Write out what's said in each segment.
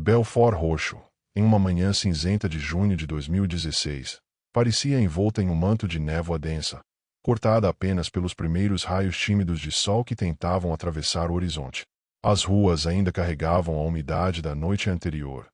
Belfort Roxo, em uma manhã cinzenta de junho de 2016, parecia envolta em um manto de névoa densa, cortada apenas pelos primeiros raios tímidos de sol que tentavam atravessar o horizonte. As ruas ainda carregavam a umidade da noite anterior,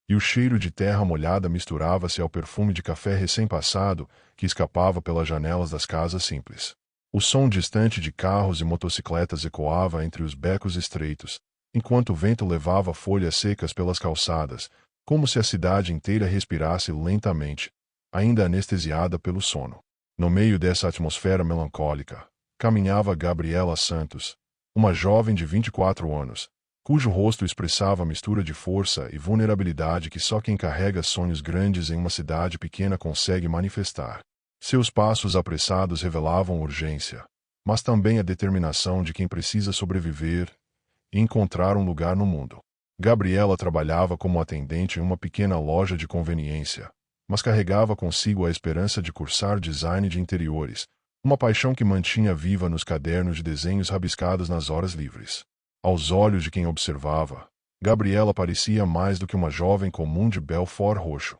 e o cheiro de terra molhada misturava-se ao perfume de café recém-passado que escapava pelas janelas das casas simples. O som distante de carros e motocicletas ecoava entre os becos estreitos, enquanto o vento levava folhas secas pelas calçadas, como se a cidade inteira respirasse lentamente, ainda anestesiada pelo sono. No meio dessa atmosfera melancólica, caminhava Gabriela Santos, uma jovem de 24 anos, cujo rosto expressava a mistura de força e vulnerabilidade que só quem carrega sonhos grandes em uma cidade pequena consegue manifestar. Seus passos apressados revelavam urgência, mas também a determinação de quem precisa sobreviver e encontrar um lugar no mundo. Gabriela trabalhava como atendente em uma pequena loja de conveniência, mas carregava consigo a esperança de cursar design de interiores, uma paixão que mantinha viva nos cadernos de desenhos rabiscados nas horas livres. Aos olhos de quem observava, Gabriela parecia mais do que uma jovem comum de Belfort Roxo.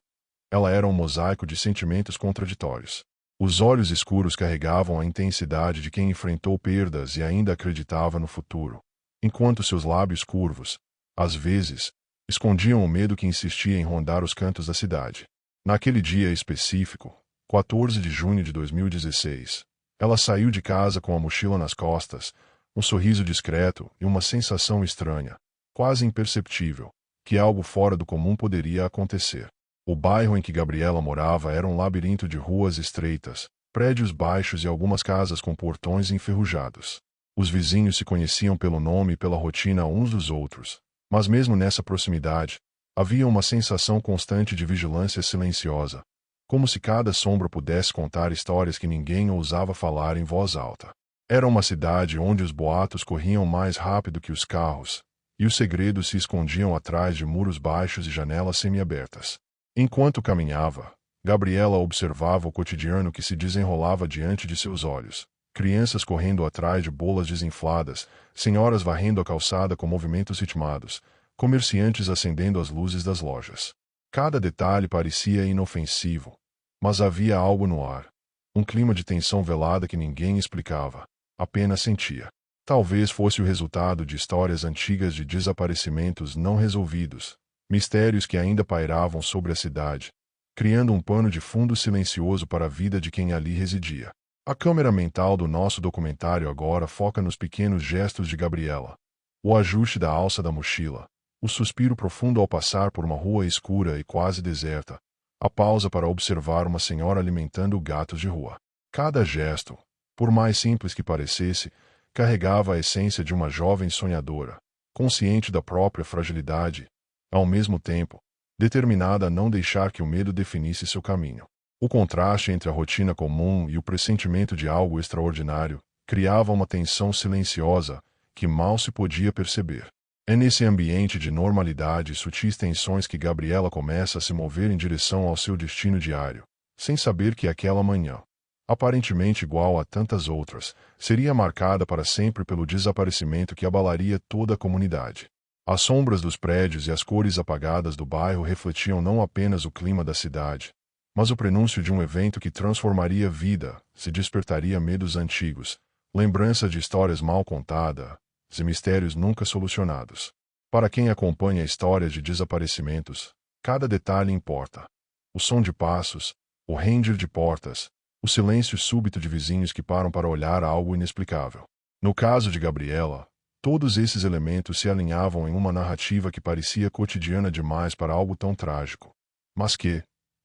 Ela era um mosaico de sentimentos contraditórios. Os olhos escuros carregavam a intensidade de quem enfrentou perdas e ainda acreditava no futuro, enquanto seus lábios curvos, às vezes, escondiam o medo que insistia em rondar os cantos da cidade. Naquele dia específico, 14 de junho de 2016, ela saiu de casa com a mochila nas costas, um sorriso discreto e uma sensação estranha, quase imperceptível, que algo fora do comum poderia acontecer. O bairro em que Gabriela morava era um labirinto de ruas estreitas, prédios baixos e algumas casas com portões enferrujados. Os vizinhos se conheciam pelo nome e pela rotina uns dos outros, mas mesmo nessa proximidade, havia uma sensação constante de vigilância silenciosa, como se cada sombra pudesse contar histórias que ninguém ousava falar em voz alta. Era uma cidade onde os boatos corriam mais rápido que os carros, e os segredos se escondiam atrás de muros baixos e janelas semiabertas. Enquanto caminhava, Gabriela observava o cotidiano que se desenrolava diante de seus olhos. Crianças correndo atrás de bolas desinfladas, senhoras varrendo a calçada com movimentos ritmados, comerciantes acendendo as luzes das lojas. Cada detalhe parecia inofensivo, mas havia algo no ar, um clima de tensão velada que ninguém explicava, apenas sentia. Talvez fosse o resultado de histórias antigas de desaparecimentos não resolvidos, mistérios que ainda pairavam sobre a cidade, criando um pano de fundo silencioso para a vida de quem ali residia. A câmera mental do nosso documentário agora foca nos pequenos gestos de Gabriela. O ajuste da alça da mochila, o suspiro profundo ao passar por uma rua escura e quase deserta, a pausa para observar uma senhora alimentando gatos de rua. Cada gesto, por mais simples que parecesse, carregava a essência de uma jovem sonhadora, consciente da própria fragilidade, ao mesmo tempo, determinada a não deixar que o medo definisse seu caminho. O contraste entre a rotina comum e o pressentimento de algo extraordinário criava uma tensão silenciosa que mal se podia perceber. É nesse ambiente de normalidade e sutis tensões que Gabriela começa a se mover em direção ao seu destino diário, sem saber que aquela manhã, aparentemente igual a tantas outras, seria marcada para sempre pelo desaparecimento que abalaria toda a comunidade. As sombras dos prédios e as cores apagadas do bairro refletiam não apenas o clima da cidade, mas o prenúncio de um evento que transformaria a vida, se despertaria medos antigos, lembrança de histórias mal contadas e mistérios nunca solucionados. Para quem acompanha a história de desaparecimentos, cada detalhe importa. O som de passos, o ranger de portas, o silêncio súbito de vizinhos que param para olhar algo inexplicável. No caso de Gabriela, todos esses elementos se alinhavam em uma narrativa que parecia cotidiana demais para algo tão trágico, mas que,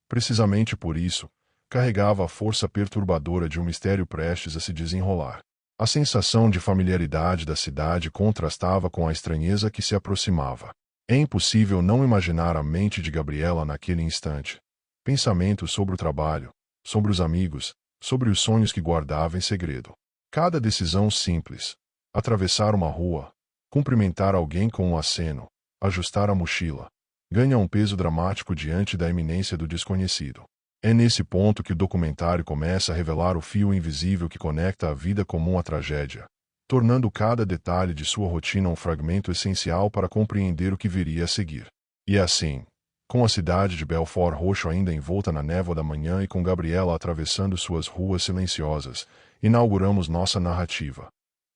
precisamente por isso, carregava a força perturbadora de um mistério prestes a se desenrolar. A sensação de familiaridade da cidade contrastava com a estranheza que se aproximava. É impossível não imaginar a mente de Gabriela naquele instante. Pensamentos sobre o trabalho, sobre os amigos, sobre os sonhos que guardava em segredo. Cada decisão simples, atravessar uma rua, cumprimentar alguém com um aceno, ajustar a mochila, ganha um peso dramático diante da iminência do desconhecido. É nesse ponto que o documentário começa a revelar o fio invisível que conecta a vida comum à tragédia, tornando cada detalhe de sua rotina um fragmento essencial para compreender o que viria a seguir. E assim, com a cidade de Belfort Roxo ainda envolta na névoa da manhã e com Gabriela atravessando suas ruas silenciosas, inauguramos nossa narrativa.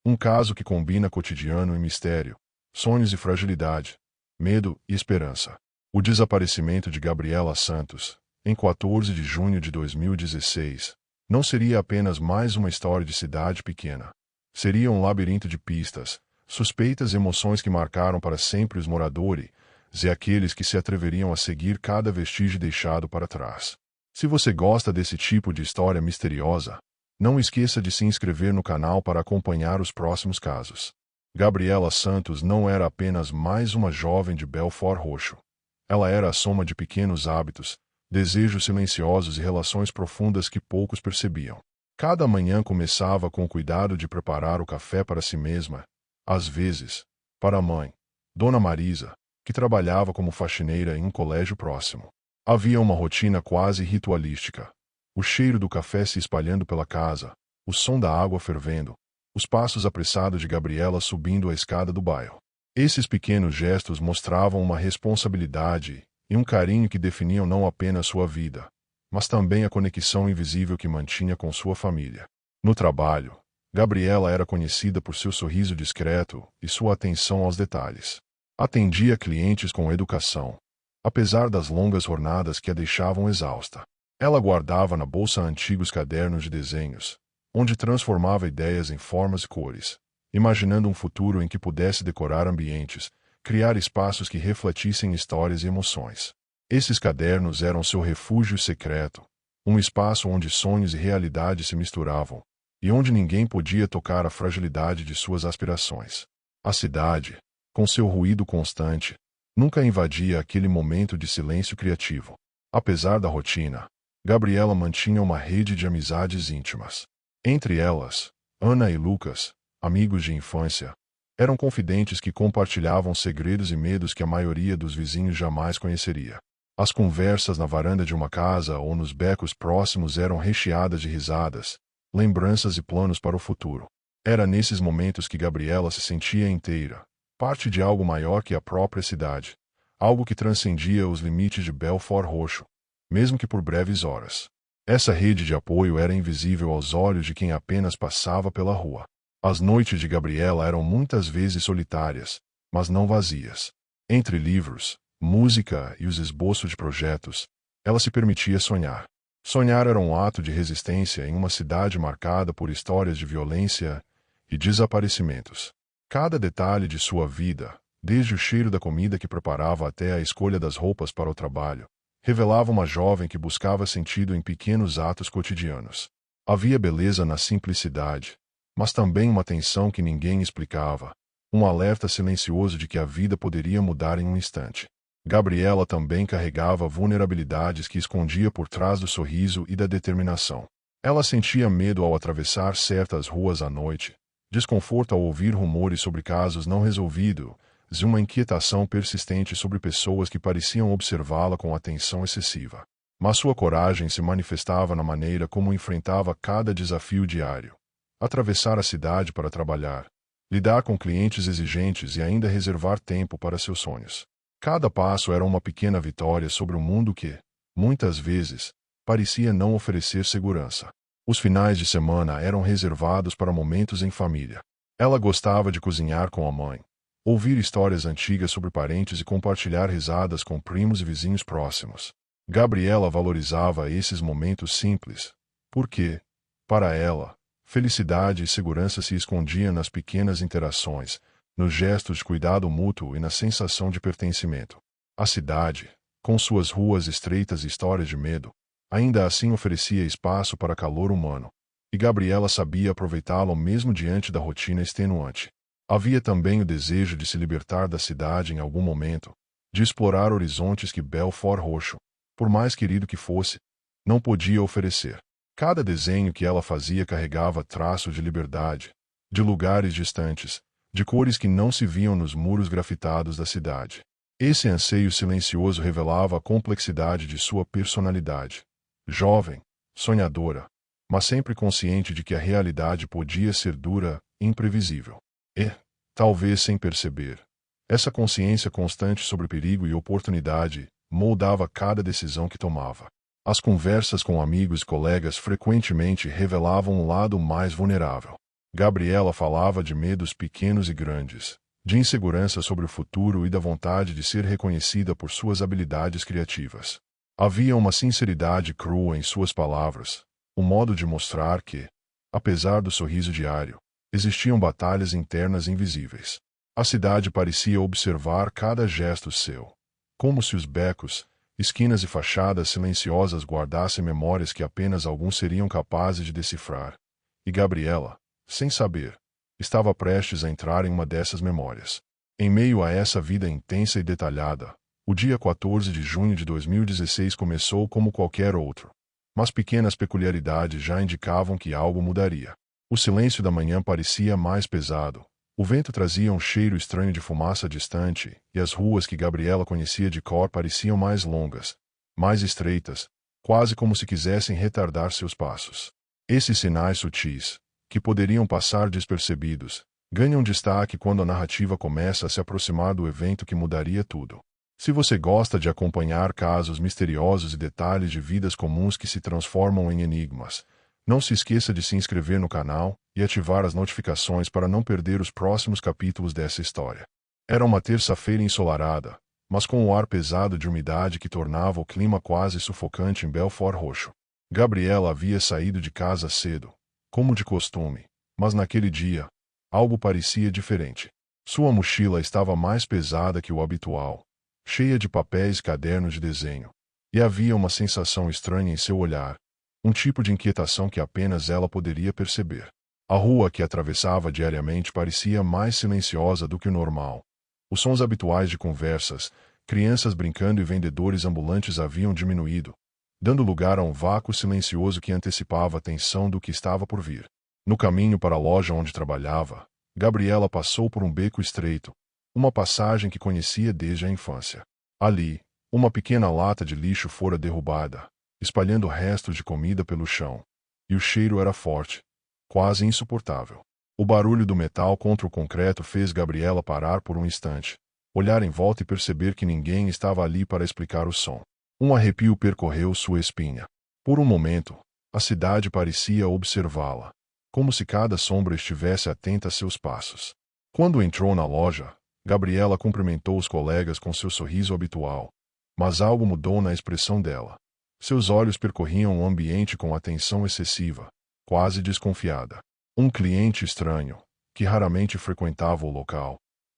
Um caso que combina cotidiano e mistério, sonhos e fragilidade, medo e esperança. O desaparecimento de Gabriela Santos, em 14 de junho de 2016, não seria apenas mais uma história de cidade pequena. Seria um labirinto de pistas, suspeitas e emoções que marcaram para sempre os moradores e aqueles que se atreveriam a seguir cada vestígio deixado para trás. Se você gosta desse tipo de história misteriosa, não esqueça de se inscrever no canal para acompanhar os próximos casos. Gabriela Santos não era apenas mais uma jovem de Belfort Roxo. Ela era a soma de pequenos hábitos, desejos silenciosos e relações profundas que poucos percebiam. Cada manhã começava com o cuidado de preparar o café para si mesma, às vezes, para a mãe, Dona Marisa, que trabalhava como faxineira em um colégio próximo. Havia uma rotina quase ritualística. O cheiro do café se espalhando pela casa, o som da água fervendo, os passos apressados de Gabriela subindo a escada do bairro. Esses pequenos gestos mostravam uma responsabilidade e um carinho que definiam não apenas sua vida, mas também a conexão invisível que mantinha com sua família. No trabalho, Gabriela era conhecida por seu sorriso discreto e sua atenção aos detalhes. Atendia clientes com educação, apesar das longas jornadas que a deixavam exausta. Ela guardava na bolsa antigos cadernos de desenhos, onde transformava ideias em formas e cores, imaginando um futuro em que pudesse decorar ambientes, criar espaços que refletissem histórias e emoções. Esses cadernos eram seu refúgio secreto, um espaço onde sonhos e realidade se misturavam, e onde ninguém podia tocar a fragilidade de suas aspirações. A cidade, com seu ruído constante, nunca invadia aquele momento de silêncio criativo. Apesar da rotina, Gabriela mantinha uma rede de amizades íntimas. Entre elas, Ana e Lucas, amigos de infância, eram confidentes que compartilhavam segredos e medos que a maioria dos vizinhos jamais conheceria. As conversas na varanda de uma casa ou nos becos próximos eram recheadas de risadas, lembranças e planos para o futuro. Era nesses momentos que Gabriela se sentia inteira, parte de algo maior que a própria cidade, algo que transcendia os limites de Belfort Roxo, mesmo que por breves horas. Essa rede de apoio era invisível aos olhos de quem apenas passava pela rua. As noites de Gabriela eram muitas vezes solitárias, mas não vazias. Entre livros, música e os esboços de projetos, ela se permitia sonhar. Sonhar era um ato de resistência em uma cidade marcada por histórias de violência e desaparecimentos. Cada detalhe de sua vida, desde o cheiro da comida que preparava até a escolha das roupas para o trabalho, revelava uma jovem que buscava sentido em pequenos atos cotidianos. Havia beleza na simplicidade, mas também uma tensão que ninguém explicava, um alerta silencioso de que a vida poderia mudar em um instante. Gabriela também carregava vulnerabilidades que escondia por trás do sorriso e da determinação. Ela sentia medo ao atravessar certas ruas à noite, desconforto ao ouvir rumores sobre casos não resolvidos, e uma inquietação persistente sobre pessoas que pareciam observá-la com atenção excessiva. Mas sua coragem se manifestava na maneira como enfrentava cada desafio diário. Atravessar a cidade para trabalhar, lidar com clientes exigentes e ainda reservar tempo para seus sonhos. Cada passo era uma pequena vitória sobre um mundo que, muitas vezes, parecia não oferecer segurança. Os finais de semana eram reservados para momentos em família. Ela gostava de cozinhar com a mãe, ouvir histórias antigas sobre parentes e compartilhar risadas com primos e vizinhos próximos. Gabriela valorizava esses momentos simples, porque, para ela, felicidade e segurança se escondiam nas pequenas interações, nos gestos de cuidado mútuo e na sensação de pertencimento. A cidade, com suas ruas estreitas e histórias de medo, ainda assim oferecia espaço para calor humano, e Gabriela sabia aproveitá-lo mesmo diante da rotina extenuante. Havia também o desejo de se libertar da cidade em algum momento, de explorar horizontes que Belfort Roxo, por mais querido que fosse, não podia oferecer. Cada desenho que ela fazia carregava traços de liberdade, de lugares distantes, de cores que não se viam nos muros grafitados da cidade. Esse anseio silencioso revelava a complexidade de sua personalidade. Jovem, sonhadora, mas sempre consciente de que a realidade podia ser dura e imprevisível. E, talvez sem perceber, Essa consciência constante sobre perigo e oportunidade moldava cada decisão que tomava. As conversas com amigos e colegas frequentemente revelavam um lado mais vulnerável. Gabriela falava de medos pequenos e grandes, de insegurança sobre o futuro e da vontade de ser reconhecida por suas habilidades criativas. Havia uma sinceridade crua em suas palavras, um modo de mostrar que, apesar do sorriso diário, existiam batalhas internas invisíveis. A cidade parecia observar cada gesto seu, como se os becos, esquinas e fachadas silenciosas guardassem memórias que apenas alguns seriam capazes de decifrar. E Gabriela, sem saber, estava prestes a entrar em uma dessas memórias. Em meio a essa vida intensa e detalhada, o dia 14 de junho de 2016 começou como qualquer outro. Mas pequenas peculiaridades já indicavam que algo mudaria. O silêncio da manhã parecia mais pesado. O vento trazia um cheiro estranho de fumaça distante, e as ruas que Gabriela conhecia de cor pareciam mais longas, mais estreitas, quase como se quisessem retardar seus passos. Esses sinais sutis, que poderiam passar despercebidos, ganham destaque quando a narrativa começa a se aproximar do evento que mudaria tudo. Se você gosta de acompanhar casos misteriosos e detalhes de vidas comuns que se transformam em enigmas, não se esqueça de se inscrever no canal e ativar as notificações para não perder os próximos capítulos dessa história. Era uma terça-feira ensolarada, mas com o ar pesado de umidade que tornava o clima quase sufocante em Belfort Roxo. Gabriela havia saído de casa cedo, como de costume, mas naquele dia, algo parecia diferente. Sua mochila estava mais pesada que o habitual, cheia de papéis e cadernos de desenho, e havia uma sensação estranha em seu olhar, um tipo de inquietação que apenas ela poderia perceber. A rua que atravessava diariamente parecia mais silenciosa do que o normal. Os sons habituais de conversas, crianças brincando e vendedores ambulantes haviam diminuído, dando lugar a um vácuo silencioso que antecipava a tensão do que estava por vir. No caminho para a loja onde trabalhava, Gabriela passou por um beco estreito, uma passagem que conhecia desde a infância. Ali, uma pequena lata de lixo fora derrubada, espalhando restos de comida pelo chão. E o cheiro era forte, quase insuportável. O barulho do metal contra o concreto fez Gabriela parar por um instante, olhar em volta e perceber que ninguém estava ali para explicar o som. Um arrepio percorreu sua espinha. Por um momento, a cidade parecia observá-la, como se cada sombra estivesse atenta a seus passos. Quando entrou na loja, Gabriela cumprimentou os colegas com seu sorriso habitual, mas algo mudou na expressão dela. Seus olhos percorriam o ambiente com atenção excessiva, quase desconfiada. Um cliente estranho, que raramente frequentava o local,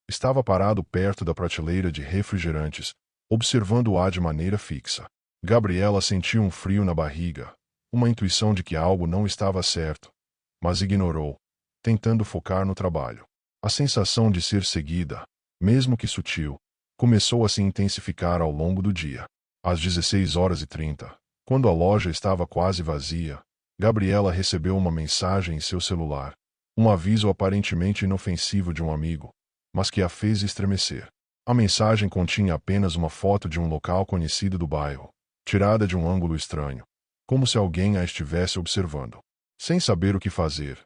estava parado perto da prateleira de refrigerantes, observando-a de maneira fixa. Gabriela sentiu um frio na barriga, uma intuição de que algo não estava certo, mas ignorou, tentando focar no trabalho. A sensação de ser seguida, mesmo que sutil, começou a se intensificar ao longo do dia. Às 16h30, quando a loja estava quase vazia, Gabriela recebeu uma mensagem em seu celular, um aviso aparentemente inofensivo de um amigo, mas que a fez estremecer. A mensagem continha apenas uma foto de um local conhecido do bairro, tirada de um ângulo estranho, como se alguém a estivesse observando. Sem saber o que fazer,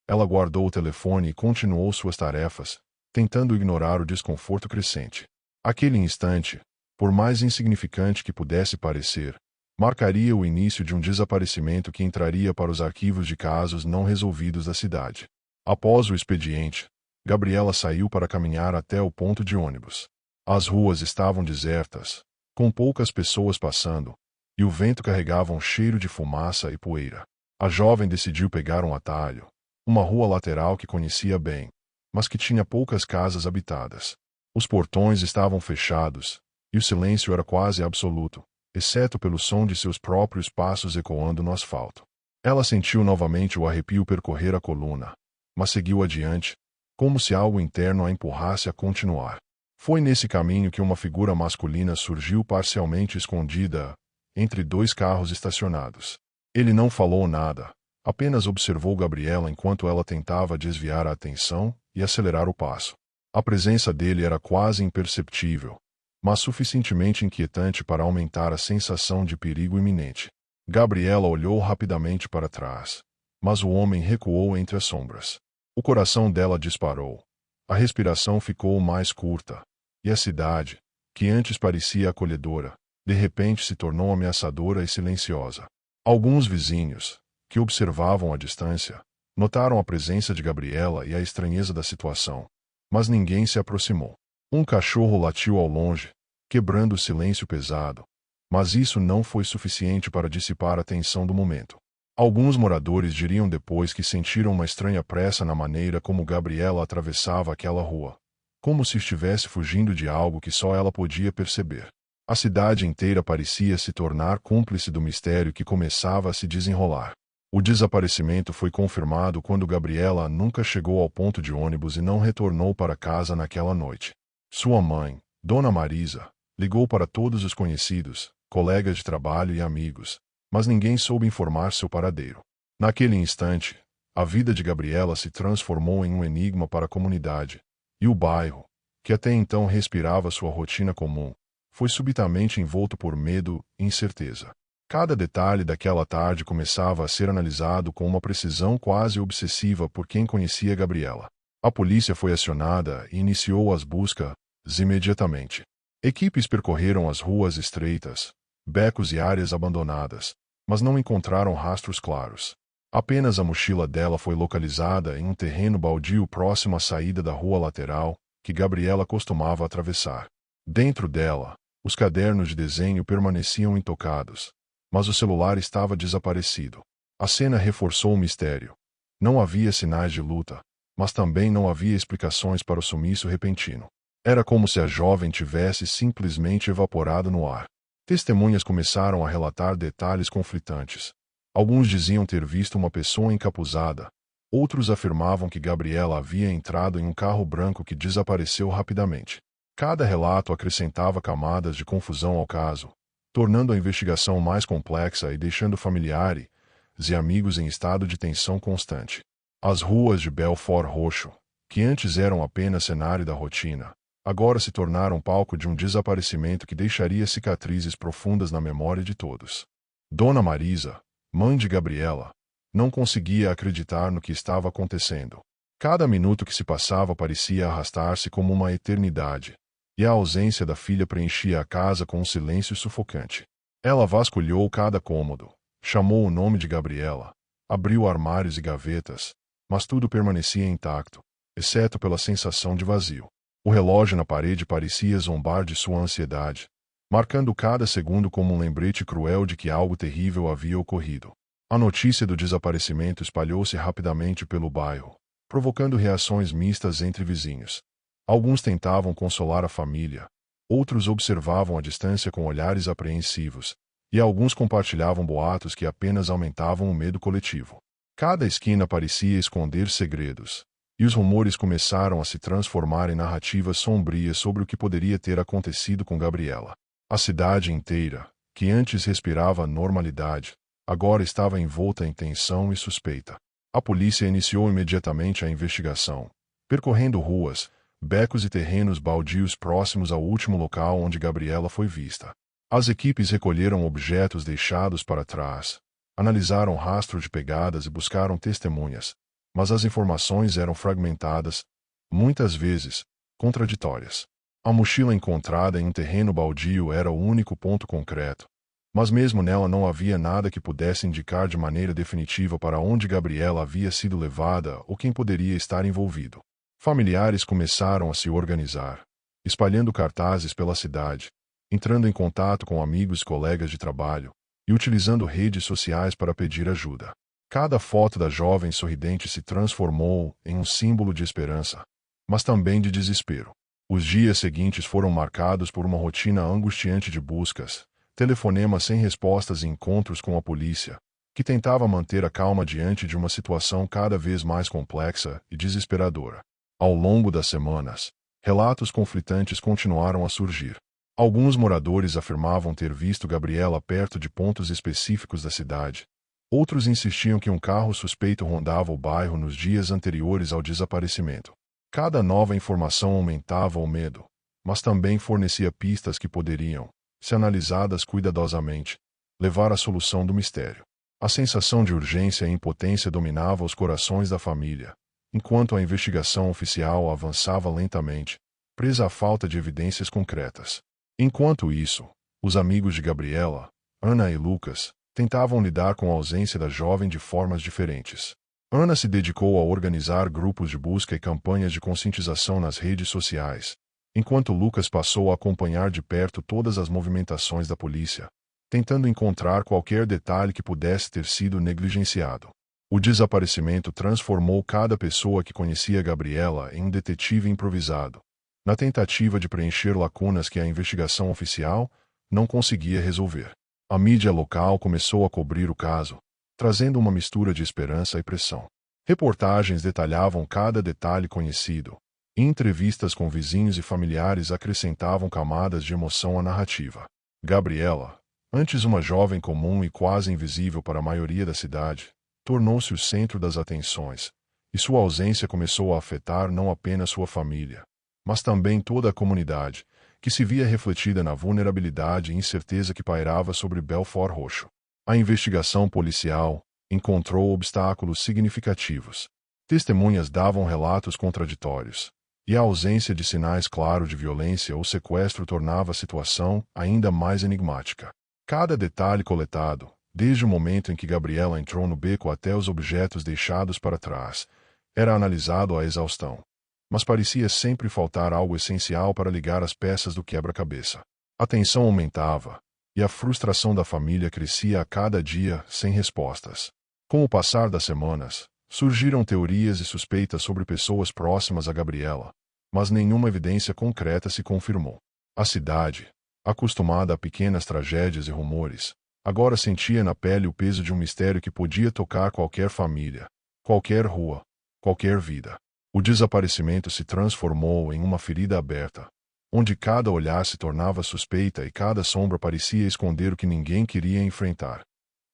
ela guardou o telefone e continuou suas tarefas, tentando ignorar o desconforto crescente. Aquele instante, por mais insignificante que pudesse parecer, marcaria o início de um desaparecimento que entraria para os arquivos de casos não resolvidos da cidade. Após o expediente, Gabriela saiu para caminhar até o ponto de ônibus. As ruas estavam desertas, com poucas pessoas passando, e o vento carregava um cheiro de fumaça e poeira. A jovem decidiu pegar um atalho, uma rua lateral que conhecia bem, mas que tinha poucas casas habitadas. Os portões estavam fechados, e o silêncio era quase absoluto, exceto pelo som de seus próprios passos ecoando no asfalto. Ela sentiu novamente o arrepio percorrer a coluna, mas seguiu adiante, como se algo interno a empurrasse a continuar. Foi nesse caminho que uma figura masculina surgiu parcialmente escondida entre dois carros estacionados. Ele não falou nada, apenas observou Gabriela enquanto ela tentava desviar a atenção e acelerar o passo. A presença dele era quase imperceptível, mas suficientemente inquietante para aumentar a sensação de perigo iminente. Gabriela olhou rapidamente para trás, mas o homem recuou entre as sombras. O coração dela disparou. A respiração ficou mais curta, E a cidade, que antes parecia acolhedora, de repente se tornou ameaçadora e silenciosa. Alguns vizinhos, que observavam à distância, notaram a presença de Gabriela e a estranheza da situação, mas ninguém se aproximou. Um cachorro latiu ao longe, quebrando o silêncio pesado, mas isso não foi suficiente para dissipar a tensão do momento. Alguns moradores diriam depois que sentiram uma estranha pressa na maneira como Gabriela atravessava aquela rua, como se estivesse fugindo de algo que só ela podia perceber. A cidade inteira parecia se tornar cúmplice do mistério que começava a se desenrolar. O desaparecimento foi confirmado quando Gabriela nunca chegou ao ponto de ônibus e não retornou para casa naquela noite. Sua mãe, Dona Marisa, ligou para todos os conhecidos, colegas de trabalho e amigos, mas ninguém soube informar seu paradeiro. Naquele instante, a vida de Gabriela se transformou em um enigma para a comunidade, e o bairro, que até então respirava sua rotina comum, foi subitamente envolto por medo e incerteza. Cada detalhe daquela tarde começava a ser analisado com uma precisão quase obsessiva por quem conhecia Gabriela. A polícia foi acionada e iniciou as buscas imediatamente. Equipes percorreram as ruas estreitas, becos e áreas abandonadas, mas não encontraram rastros claros. Apenas a mochila dela foi localizada em um terreno baldio próximo à saída da rua lateral, que Gabriela costumava atravessar. Dentro dela, os cadernos de desenho permaneciam intocados, mas o celular estava desaparecido. A cena reforçou o mistério. Não havia sinais de luta, mas também não havia explicações para o sumiço repentino. Era como se a jovem tivesse simplesmente evaporado no ar. Testemunhas começaram a relatar detalhes conflitantes. Alguns diziam ter visto uma pessoa encapuzada. Outros afirmavam que Gabriela havia entrado em um carro branco que desapareceu rapidamente. Cada relato acrescentava camadas de confusão ao caso, tornando a investigação mais complexa e deixando familiares e amigos em estado de tensão constante. As ruas de Belfort Roxo, que antes eram apenas cenário da rotina, agora se tornaram palco de um desaparecimento que deixaria cicatrizes profundas na memória de todos. Dona Marisa, mãe de Gabriela, não conseguia acreditar no que estava acontecendo. Cada minuto que se passava parecia arrastar-se como uma eternidade, e a ausência da filha preenchia a casa com um silêncio sufocante. Ela vasculhou cada cômodo, chamou o nome de Gabriela, abriu armários e gavetas, mas tudo permanecia intacto, exceto pela sensação de vazio. O relógio na parede parecia zombar de sua ansiedade, marcando cada segundo como um lembrete cruel de que algo terrível havia ocorrido. A notícia do desaparecimento espalhou-se rapidamente pelo bairro, provocando reações mistas entre vizinhos. Alguns tentavam consolar a família, outros observavam a distância com olhares apreensivos, e alguns compartilhavam boatos que apenas aumentavam o medo coletivo. Cada esquina parecia esconder segredos, e os rumores começaram a se transformar em narrativas sombrias sobre o que poderia ter acontecido com Gabriela. A cidade inteira, que antes respirava normalidade, agora estava envolta em tensão e suspeita. A polícia iniciou imediatamente a investigação, percorrendo ruas, becos e terrenos baldios próximos ao último local onde Gabriela foi vista. As equipes recolheram objetos deixados para trás, analisaram rastros de pegadas e buscaram testemunhas, mas as informações eram fragmentadas, muitas vezes, contraditórias. A mochila encontrada em um terreno baldio era o único ponto concreto, mas mesmo nela não havia nada que pudesse indicar de maneira definitiva para onde Gabriela havia sido levada ou quem poderia estar envolvido. Familiares começaram a se organizar, espalhando cartazes pela cidade, entrando em contato com amigos e colegas de trabalho, e utilizando redes sociais para pedir ajuda. Cada foto da jovem sorridente se transformou em um símbolo de esperança, mas também de desespero. Os dias seguintes foram marcados por uma rotina angustiante de buscas, telefonemas sem respostas e encontros com a polícia, que tentava manter a calma diante de uma situação cada vez mais complexa e desesperadora. Ao longo das semanas, relatos conflitantes continuaram a surgir. Alguns moradores afirmavam ter visto Gabriela perto de pontos específicos da cidade. Outros insistiam que um carro suspeito rondava o bairro nos dias anteriores ao desaparecimento. Cada nova informação aumentava o medo, mas também fornecia pistas que poderiam, se analisadas cuidadosamente, levar à solução do mistério. A sensação de urgência e impotência dominava os corações da família, enquanto a investigação oficial avançava lentamente, presa à falta de evidências concretas. Enquanto isso, os amigos de Gabriela, Ana e Lucas, tentavam lidar com a ausência da jovem de formas diferentes. Ana se dedicou a organizar grupos de busca e campanhas de conscientização nas redes sociais, enquanto Lucas passou a acompanhar de perto todas as movimentações da polícia, tentando encontrar qualquer detalhe que pudesse ter sido negligenciado. O desaparecimento transformou cada pessoa que conhecia Gabriela em um detetive improvisado, na tentativa de preencher lacunas que a investigação oficial não conseguia resolver. A mídia local começou a cobrir o caso, trazendo uma mistura de esperança e pressão. Reportagens detalhavam cada detalhe conhecido, e entrevistas com vizinhos e familiares acrescentavam camadas de emoção à narrativa. Gabriela, antes uma jovem comum e quase invisível para a maioria da cidade, tornou-se o centro das atenções, e sua ausência começou a afetar não apenas sua família, mas também toda a comunidade, que se via refletida na vulnerabilidade e incerteza que pairava sobre Belford Roxo. A investigação policial encontrou obstáculos significativos. Testemunhas davam relatos contraditórios, e a ausência de sinais claros de violência ou sequestro tornava a situação ainda mais enigmática. Cada detalhe coletado, desde o momento em que Gabriela entrou no beco até os objetos deixados para trás, era analisado à exaustão. Mas parecia sempre faltar algo essencial para ligar as peças do quebra-cabeça. A tensão aumentava, e a frustração da família crescia a cada dia sem respostas. Com o passar das semanas, surgiram teorias e suspeitas sobre pessoas próximas a Gabriela, mas nenhuma evidência concreta se confirmou. A cidade, acostumada a pequenas tragédias e rumores, agora sentia na pele o peso de um mistério que podia tocar qualquer família, qualquer rua, qualquer vida. O desaparecimento se transformou em uma ferida aberta, onde cada olhar se tornava suspeita e cada sombra parecia esconder o que ninguém queria enfrentar: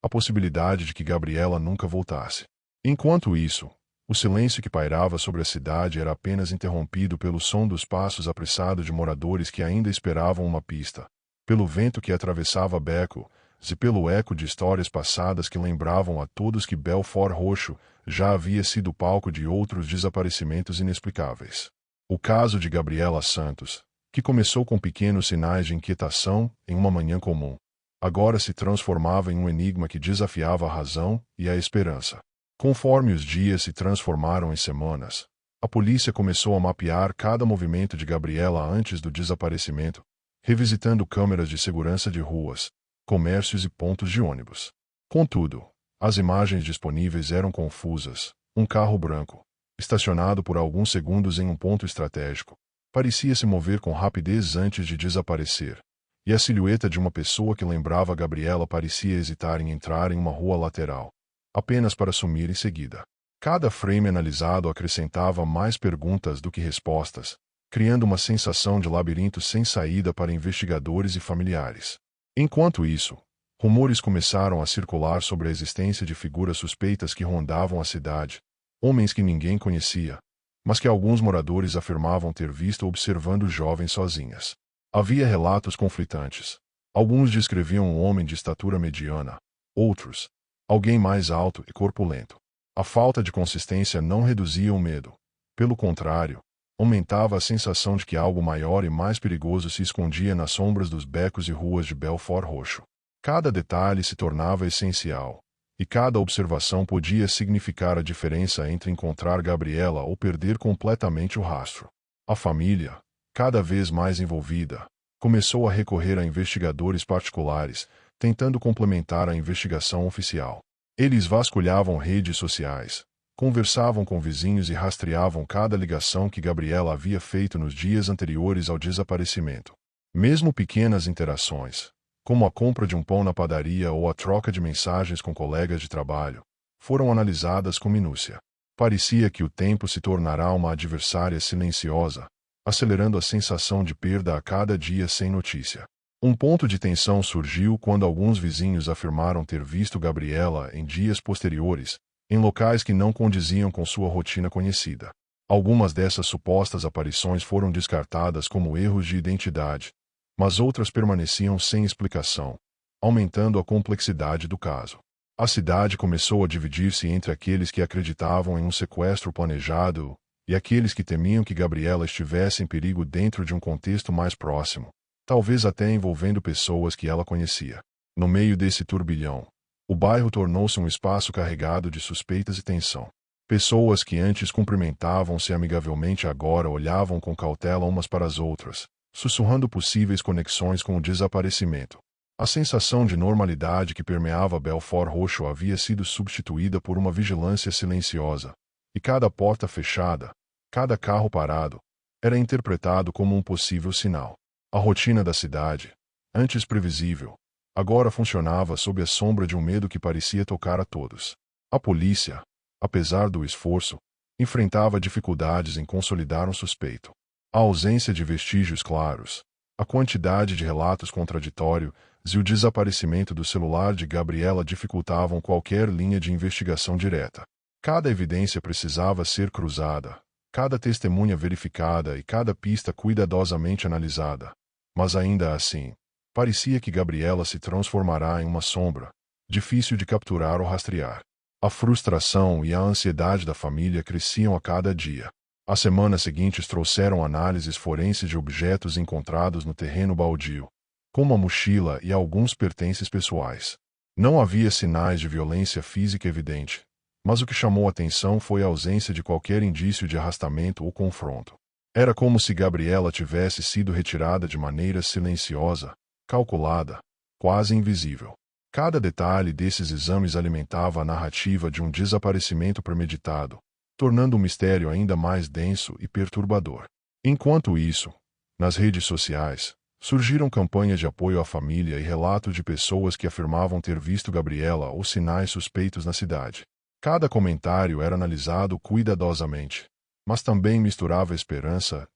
a possibilidade de que Gabriela nunca voltasse. Enquanto isso, o silêncio que pairava sobre a cidade era apenas interrompido pelo som dos passos apressados de moradores que ainda esperavam uma pista, pelo vento que atravessava becos e pelo eco de histórias passadas que lembravam a todos que Belford Roxo já havia sido palco de outros desaparecimentos inexplicáveis. O caso de Gabriela Santos, que começou com pequenos sinais de inquietação em uma manhã comum, agora se transformava em um enigma que desafiava a razão e a esperança. Conforme os dias se transformaram em semanas, a polícia começou a mapear cada movimento de Gabriela antes do desaparecimento, revisitando câmeras de segurança de ruas, comércios e pontos de ônibus. Contudo, as imagens disponíveis eram confusas. Um carro branco, estacionado por alguns segundos em um ponto estratégico, parecia se mover com rapidez antes de desaparecer, e a silhueta de uma pessoa que lembrava Gabriela parecia hesitar em entrar em uma rua lateral, apenas para sumir em seguida. Cada frame analisado acrescentava mais perguntas do que respostas, criando uma sensação de labirinto sem saída para investigadores e familiares. Enquanto isso, rumores começaram a circular sobre a existência de figuras suspeitas que rondavam a cidade, homens que ninguém conhecia, mas que alguns moradores afirmavam ter visto observando jovens sozinhas. Havia relatos conflitantes. Alguns descreviam um homem de estatura mediana, outros, alguém mais alto e corpulento. A falta de consistência não reduzia o medo. Pelo contrário, aumentava a sensação de que algo maior e mais perigoso se escondia nas sombras dos becos e ruas de Belford Roxo. Cada detalhe se tornava essencial, e cada observação podia significar a diferença entre encontrar Gabriela ou perder completamente o rastro. A família, cada vez mais envolvida, começou a recorrer a investigadores particulares, tentando complementar a investigação oficial. Eles vasculhavam redes sociais, conversavam com vizinhos e rastreavam cada ligação que Gabriela havia feito nos dias anteriores ao desaparecimento. Mesmo pequenas interações, como a compra de um pão na padaria ou a troca de mensagens com colegas de trabalho, foram analisadas com minúcia. Parecia que o tempo se tornará uma adversária silenciosa, acelerando a sensação de perda a cada dia sem notícia. Um ponto de tensão surgiu quando alguns vizinhos afirmaram ter visto Gabriela em dias posteriores, em locais que não condiziam com sua rotina conhecida. Algumas dessas supostas aparições foram descartadas como erros de identidade, mas outras permaneciam sem explicação, aumentando a complexidade do caso. A cidade começou a dividir-se entre aqueles que acreditavam em um sequestro planejado e aqueles que temiam que Gabriela estivesse em perigo dentro de um contexto mais próximo, talvez até envolvendo pessoas que ela conhecia. No meio desse turbilhão, o bairro tornou-se um espaço carregado de suspeitas e tensão. Pessoas que antes cumprimentavam-se amigavelmente agora olhavam com cautela umas para as outras, sussurrando possíveis conexões com o desaparecimento. A sensação de normalidade que permeava Belfort Roxo havia sido substituída por uma vigilância silenciosa, e cada porta fechada, cada carro parado, era interpretado como um possível sinal. A rotina da cidade, antes previsível, agora funcionava sob a sombra de um medo que parecia tocar a todos. A polícia, apesar do esforço, enfrentava dificuldades em consolidar um suspeito. A ausência de vestígios claros, a quantidade de relatos contraditórios e o desaparecimento do celular de Gabriela dificultavam qualquer linha de investigação direta. Cada evidência precisava ser cruzada, cada testemunha verificada e cada pista cuidadosamente analisada. Mas ainda assim, parecia que Gabriela se transformará em uma sombra, difícil de capturar ou rastrear. A frustração e a ansiedade da família cresciam a cada dia. As semanas seguintes trouxeram análises forenses de objetos encontrados no terreno baldio, como a mochila e alguns pertences pessoais. Não havia sinais de violência física evidente, mas o que chamou atenção foi a ausência de qualquer indício de arrastamento ou confronto. Era como se Gabriela tivesse sido retirada de maneira silenciosa, calculada, quase invisível. Cada detalhe desses exames alimentava a narrativa de um desaparecimento premeditado, tornando o mistério ainda mais denso e perturbador. Enquanto isso, nas redes sociais, surgiram campanhas de apoio à família e relatos de pessoas que afirmavam ter visto Gabriela ou sinais suspeitos na cidade. Cada comentário era analisado cuidadosamente, mas também misturava esperança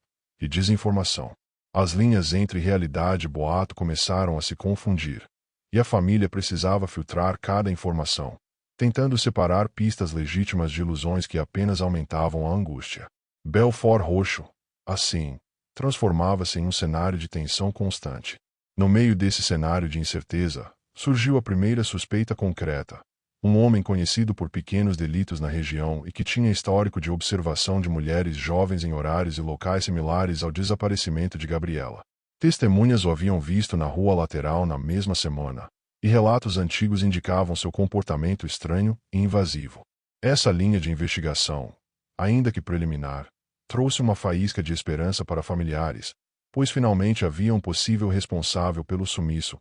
e desinformação. As linhas entre realidade e boato começaram a se confundir, e a família precisava filtrar cada informação, tentando separar pistas legítimas de ilusões que apenas aumentavam a angústia. Belfort Roxo, assim, transformava-se em um cenário de tensão constante. No meio desse cenário de incerteza, surgiu a primeira suspeita concreta. Um homem conhecido por pequenos delitos na região e que tinha histórico de observação de mulheres jovens em horários e locais similares ao desaparecimento de Gabriela. Testemunhas o haviam visto na rua lateral na mesma semana, e relatos antigos indicavam seu comportamento estranho e invasivo. Essa linha de investigação, ainda que preliminar, trouxe uma faísca de esperança para familiares, pois finalmente havia um possível responsável pelo sumiço,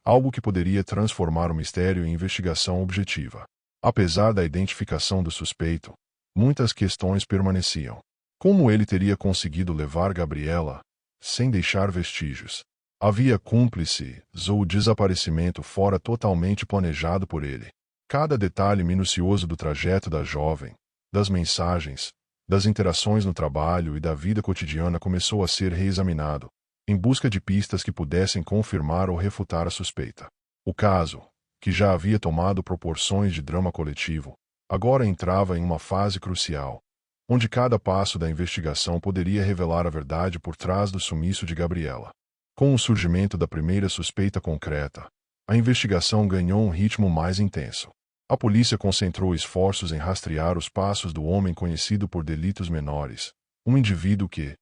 algo que poderia transformar o mistério em investigação objetiva. Apesar da identificação do suspeito, muitas questões permaneciam. Como ele teria conseguido levar Gabriela, sem deixar vestígios? Havia cúmplices ou o desaparecimento fora totalmente planejado por ele? Cada detalhe minucioso do trajeto da jovem, das mensagens, das interações no trabalho e da vida cotidiana começou a ser reexaminado, em busca de pistas que pudessem confirmar ou refutar a suspeita. O caso, que já havia tomado proporções de drama coletivo, agora entrava em uma fase crucial, onde cada passo da investigação poderia revelar a verdade por trás do sumiço de Gabriela. Com o surgimento da primeira suspeita concreta, a investigação ganhou um ritmo mais intenso. A polícia concentrou esforços em rastrear os passos do homem conhecido por delitos menores, um indivíduo que,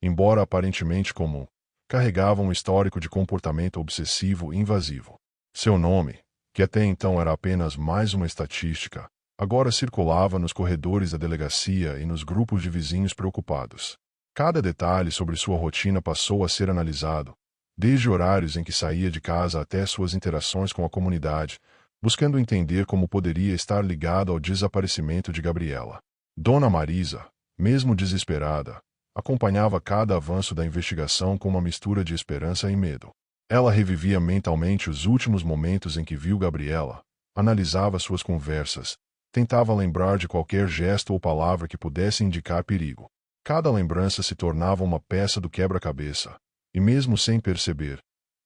embora aparentemente comum, carregava um histórico de comportamento obsessivo e invasivo. Seu nome, que até então era apenas mais uma estatística, agora circulava nos corredores da delegacia e nos grupos de vizinhos preocupados. Cada detalhe sobre sua rotina passou a ser analisado, desde horários em que saía de casa até suas interações com a comunidade, buscando entender como poderia estar ligado ao desaparecimento de Gabriela. Dona Marisa, mesmo desesperada, acompanhava cada avanço da investigação com uma mistura de esperança e medo. Ela revivia mentalmente os últimos momentos em que viu Gabriela, analisava suas conversas, tentava lembrar de qualquer gesto ou palavra que pudesse indicar perigo. Cada lembrança se tornava uma peça do quebra-cabeça, e mesmo sem perceber,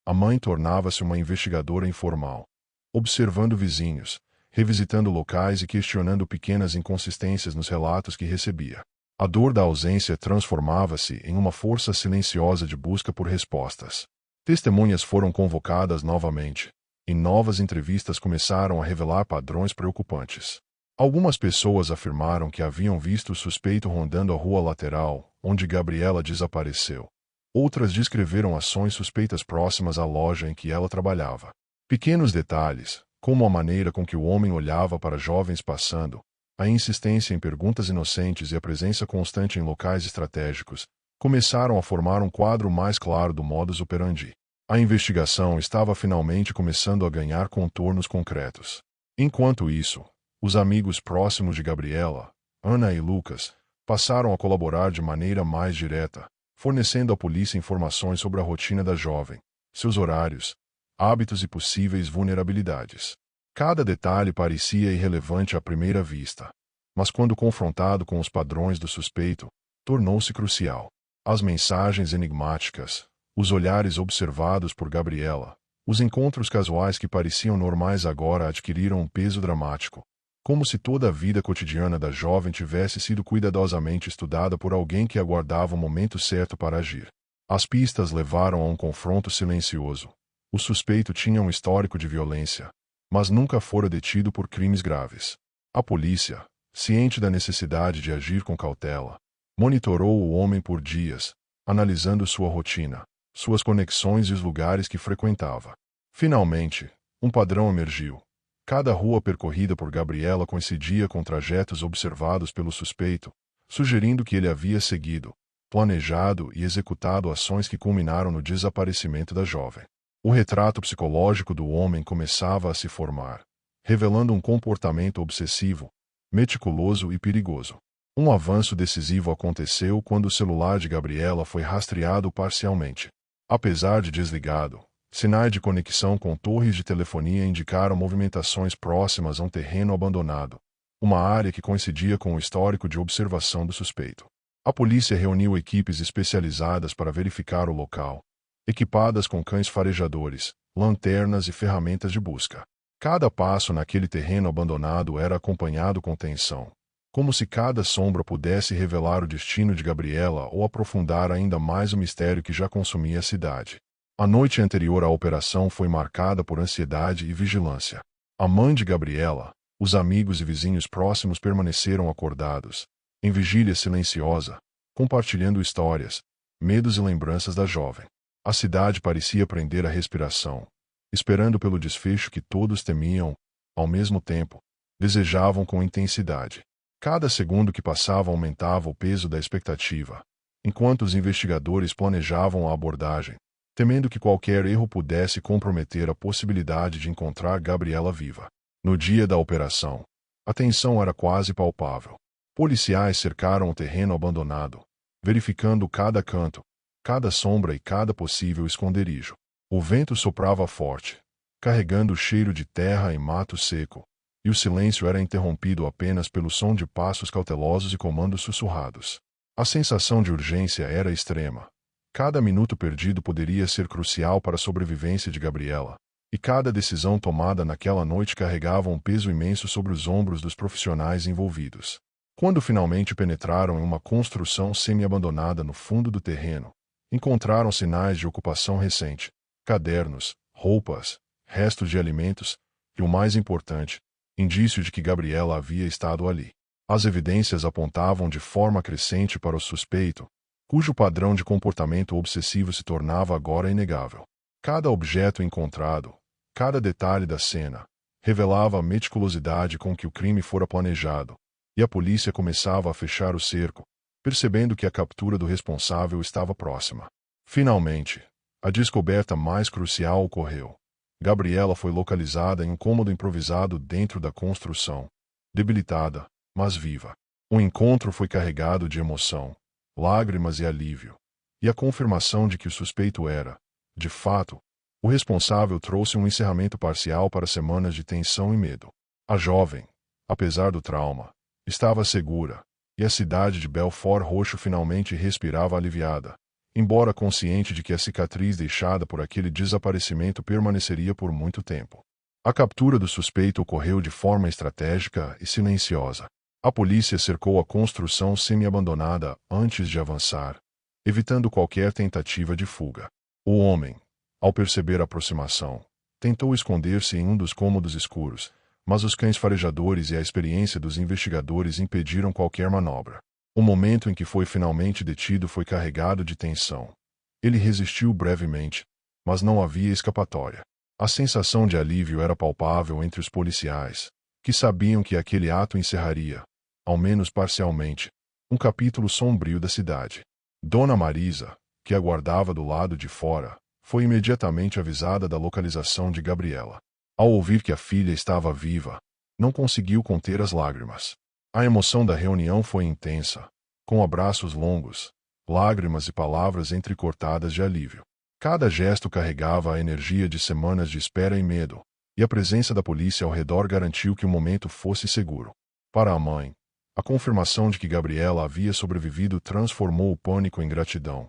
a mãe tornava-se uma investigadora informal, observando vizinhos, revisitando locais e questionando pequenas inconsistências nos relatos que recebia. A dor da ausência transformava-se em uma força silenciosa de busca por respostas. Testemunhas foram convocadas novamente, e novas entrevistas começaram a revelar padrões preocupantes. Algumas pessoas afirmaram que haviam visto o suspeito rondando a rua lateral, onde Gabriela desapareceu. Outras descreveram ações suspeitas próximas à loja em que ela trabalhava. Pequenos detalhes, como a maneira com que o homem olhava para jovens passando, a insistência em perguntas inocentes e a presença constante em locais estratégicos, começaram a formar um quadro mais claro do modus operandi. A investigação estava finalmente começando a ganhar contornos concretos. Enquanto isso, os amigos próximos de Gabriela, Ana e Lucas, passaram a colaborar de maneira mais direta, fornecendo à polícia informações sobre a rotina da jovem, seus horários, hábitos e possíveis vulnerabilidades. Cada detalhe parecia irrelevante à primeira vista, mas quando confrontado com os padrões do suspeito, tornou-se crucial. As mensagens enigmáticas, os olhares observados por Gabriela, os encontros casuais que pareciam normais agora adquiriram um peso dramático, como se toda a vida cotidiana da jovem tivesse sido cuidadosamente estudada por alguém que aguardava o momento certo para agir. As pistas levaram a um confronto silencioso. O suspeito tinha um histórico de violência, mas nunca fora detido por crimes graves. A polícia, ciente da necessidade de agir com cautela, monitorou o homem por dias, analisando sua rotina, suas conexões e os lugares que frequentava. Finalmente, um padrão emergiu. Cada rua percorrida por Gabriela coincidia com trajetos observados pelo suspeito, sugerindo que ele havia seguido, planejado e executado ações que culminaram no desaparecimento da jovem. O retrato psicológico do homem começava a se formar, revelando um comportamento obsessivo, meticuloso e perigoso. Um avanço decisivo aconteceu quando o celular de Gabriela foi rastreado parcialmente. Apesar de desligado, sinais de conexão com torres de telefonia indicaram movimentações próximas a um terreno abandonado, uma área que coincidia com o histórico de observação do suspeito. A polícia reuniu equipes especializadas para verificar o local, equipadas com cães farejadores, lanternas e ferramentas de busca. Cada passo naquele terreno abandonado era acompanhado com tensão, como se cada sombra pudesse revelar o destino de Gabriela ou aprofundar ainda mais o mistério que já consumia a cidade. A noite anterior à operação foi marcada por ansiedade e vigilância. A mãe de Gabriela, os amigos e vizinhos próximos permaneceram acordados, em vigília silenciosa, compartilhando histórias, medos e lembranças da jovem. A cidade parecia prender a respiração, esperando pelo desfecho que todos temiam, ao mesmo tempo, desejavam com intensidade. Cada segundo que passava aumentava o peso da expectativa, enquanto os investigadores planejavam a abordagem, temendo que qualquer erro pudesse comprometer a possibilidade de encontrar Gabriela viva. No dia da operação, a tensão era quase palpável. Policiais cercaram o terreno abandonado, verificando cada canto, cada sombra e cada possível esconderijo. O vento soprava forte, carregando o cheiro de terra e mato seco, e o silêncio era interrompido apenas pelo som de passos cautelosos e comandos sussurrados. A sensação de urgência era extrema. Cada minuto perdido poderia ser crucial para a sobrevivência de Gabriela, e cada decisão tomada naquela noite carregava um peso imenso sobre os ombros dos profissionais envolvidos. Quando finalmente penetraram em uma construção semi-abandonada no fundo do terreno, encontraram sinais de ocupação recente, cadernos, roupas, restos de alimentos e, o mais importante, indício de que Gabriela havia estado ali. As evidências apontavam de forma crescente para o suspeito, cujo padrão de comportamento obsessivo se tornava agora inegável. Cada objeto encontrado, cada detalhe da cena, revelava a meticulosidade com que o crime fora planejado, e a polícia começava a fechar o cerco, percebendo que a captura do responsável estava próxima. Finalmente, a descoberta mais crucial ocorreu. Gabriela foi localizada em um cômodo improvisado dentro da construção, debilitada, mas viva. O encontro foi carregado de emoção, lágrimas e alívio, e a confirmação de que o suspeito era, de fato, o responsável trouxe um encerramento parcial para semanas de tensão e medo. A jovem, apesar do trauma, estava segura, e a cidade de Belfort Roxo finalmente respirava aliviada, embora consciente de que a cicatriz deixada por aquele desaparecimento permaneceria por muito tempo. A captura do suspeito ocorreu de forma estratégica e silenciosa. A polícia cercou a construção semi-abandonada antes de avançar, evitando qualquer tentativa de fuga. O homem, ao perceber a aproximação, tentou esconder-se em um dos cômodos escuros, mas os cães farejadores e a experiência dos investigadores impediram qualquer manobra. O momento em que foi finalmente detido foi carregado de tensão. Ele resistiu brevemente, mas não havia escapatória. A sensação de alívio era palpável entre os policiais, que sabiam que aquele ato encerraria, ao menos parcialmente, um capítulo sombrio da cidade. Dona Marisa, que aguardava do lado de fora, foi imediatamente avisada da localização de Gabriela. Ao ouvir que a filha estava viva, não conseguiu conter as lágrimas. A emoção da reunião foi intensa, com abraços longos, lágrimas e palavras entrecortadas de alívio. Cada gesto carregava a energia de semanas de espera e medo, e a presença da polícia ao redor garantiu que o momento fosse seguro. Para a mãe, a confirmação de que Gabriela havia sobrevivido transformou o pânico em gratidão,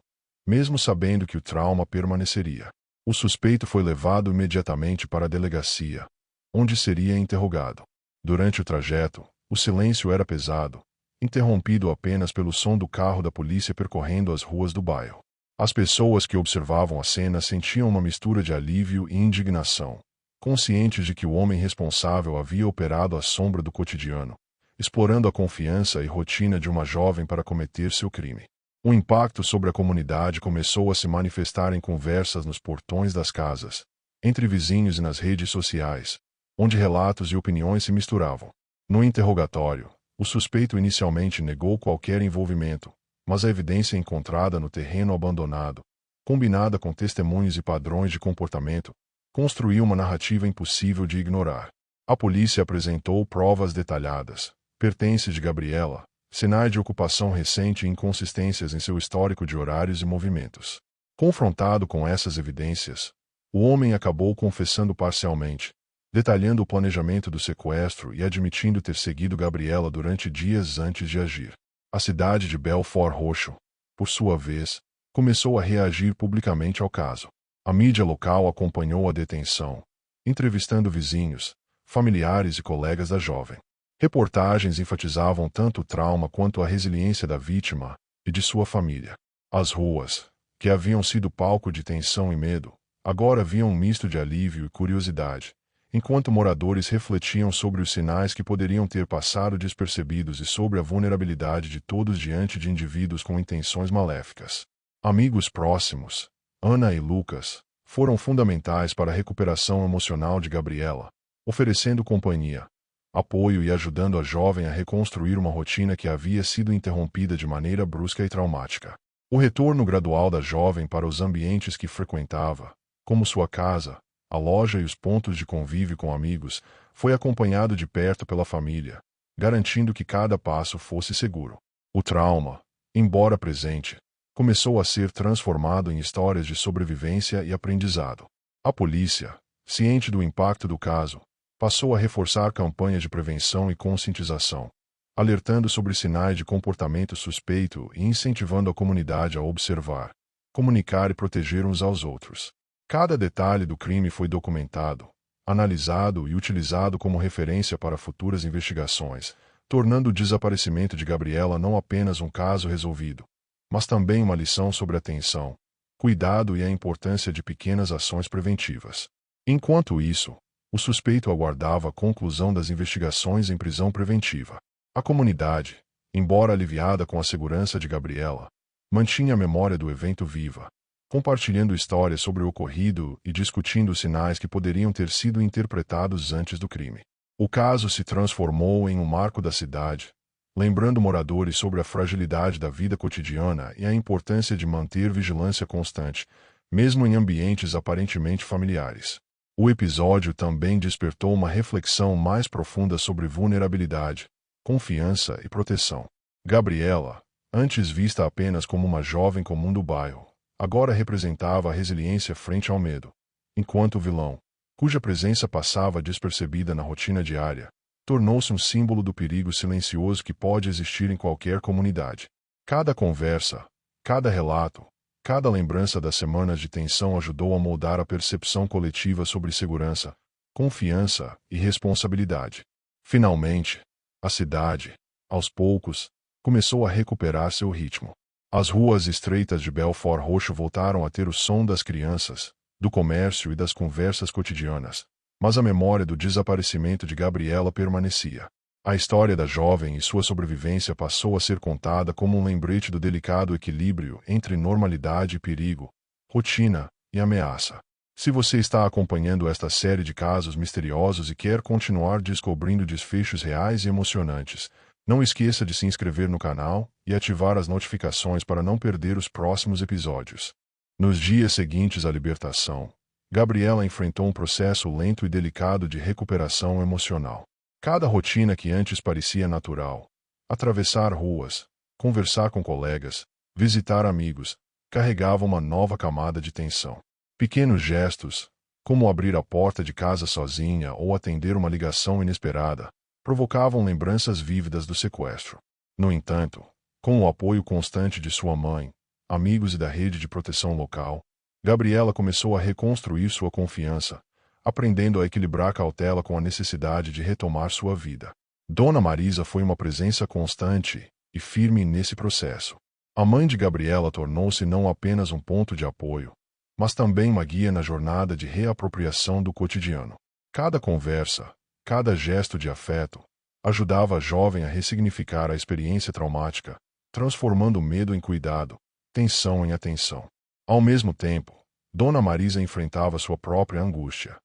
mesmo sabendo que o trauma permaneceria. O suspeito foi levado imediatamente para a delegacia, onde seria interrogado. Durante o trajeto, o silêncio era pesado, interrompido apenas pelo som do carro da polícia percorrendo as ruas do bairro. As pessoas que observavam a cena sentiam uma mistura de alívio e indignação, conscientes de que o homem responsável havia operado à sombra do cotidiano, explorando a confiança e rotina de uma jovem para cometer seu crime. O impacto sobre a comunidade começou a se manifestar em conversas nos portões das casas, entre vizinhos e nas redes sociais, onde relatos e opiniões se misturavam. No interrogatório, o suspeito inicialmente negou qualquer envolvimento, mas a evidência encontrada no terreno abandonado, combinada com testemunhos e padrões de comportamento, construiu uma narrativa impossível de ignorar. A polícia apresentou provas detalhadas, pertences de Gabriela, sinais de ocupação recente e inconsistências em seu histórico de horários e movimentos. Confrontado com essas evidências, o homem acabou confessando parcialmente, detalhando o planejamento do sequestro e admitindo ter seguido Gabriela durante dias antes de agir. A cidade de Belfort Roxo, por sua vez, começou a reagir publicamente ao caso. A mídia local acompanhou a detenção, entrevistando vizinhos, familiares e colegas da jovem. Reportagens enfatizavam tanto o trauma quanto a resiliência da vítima e de sua família. As ruas, que haviam sido palco de tensão e medo, agora viam um misto de alívio e curiosidade, enquanto moradores refletiam sobre os sinais que poderiam ter passado despercebidos e sobre a vulnerabilidade de todos diante de indivíduos com intenções maléficas. Amigos próximos, Ana e Lucas, foram fundamentais para a recuperação emocional de Gabriela, oferecendo companhia, apoio e ajudando a jovem a reconstruir uma rotina que havia sido interrompida de maneira brusca e traumática. O retorno gradual da jovem para os ambientes que frequentava, como sua casa, a loja e os pontos de convívio com amigos, foi acompanhado de perto pela família, garantindo que cada passo fosse seguro. O trauma, embora presente, começou a ser transformado em histórias de sobrevivência e aprendizado. A polícia, ciente do impacto do caso, passou a reforçar campanhas de prevenção e conscientização, alertando sobre sinais de comportamento suspeito e incentivando a comunidade a observar, comunicar e proteger uns aos outros. Cada detalhe do crime foi documentado, analisado e utilizado como referência para futuras investigações, tornando o desaparecimento de Gabriela não apenas um caso resolvido, mas também uma lição sobre atenção, cuidado e a importância de pequenas ações preventivas. Enquanto isso, o suspeito aguardava a conclusão das investigações em prisão preventiva. A comunidade, embora aliviada com a segurança de Gabriela, mantinha a memória do evento viva, compartilhando histórias sobre o ocorrido e discutindo os sinais que poderiam ter sido interpretados antes do crime. O caso se transformou em um marco da cidade, lembrando moradores sobre a fragilidade da vida cotidiana e a importância de manter vigilância constante, mesmo em ambientes aparentemente familiares. O episódio também despertou uma reflexão mais profunda sobre vulnerabilidade, confiança e proteção. Gabriela, antes vista apenas como uma jovem comum do bairro, agora representava a resiliência frente ao medo, enquanto o vilão, cuja presença passava despercebida na rotina diária, tornou-se um símbolo do perigo silencioso que pode existir em qualquer comunidade. Cada conversa, cada relato, cada lembrança das semanas de tensão ajudou a moldar a percepção coletiva sobre segurança, confiança e responsabilidade. Finalmente, a cidade, aos poucos, começou a recuperar seu ritmo. As ruas estreitas de Belfort Roxo voltaram a ter o som das crianças, do comércio e das conversas cotidianas, mas a memória do desaparecimento de Gabriela permanecia. A história da jovem e sua sobrevivência passou a ser contada como um lembrete do delicado equilíbrio entre normalidade e perigo, rotina e ameaça. Se você está acompanhando esta série de casos misteriosos e quer continuar descobrindo desfechos reais e emocionantes, não esqueça de se inscrever no canal e ativar as notificações para não perder os próximos episódios. Nos dias seguintes à libertação, Gabriela enfrentou um processo lento e delicado de recuperação emocional. Cada rotina que antes parecia natural, atravessar ruas, conversar com colegas, visitar amigos, carregava uma nova camada de tensão. Pequenos gestos, como abrir a porta de casa sozinha ou atender uma ligação inesperada, provocavam lembranças vívidas do sequestro. No entanto, com o apoio constante de sua mãe, amigos e da rede de proteção local, Gabriela começou a reconstruir sua confiança, aprendendo a equilibrar cautela com a necessidade de retomar sua vida. Dona Marisa foi uma presença constante e firme nesse processo. A mãe de Gabriela tornou-se não apenas um ponto de apoio, mas também uma guia na jornada de reapropriação do cotidiano. Cada conversa, cada gesto de afeto, ajudava a jovem a ressignificar a experiência traumática, transformando medo em cuidado, tensão em atenção. Ao mesmo tempo, Dona Marisa enfrentava sua própria angústia.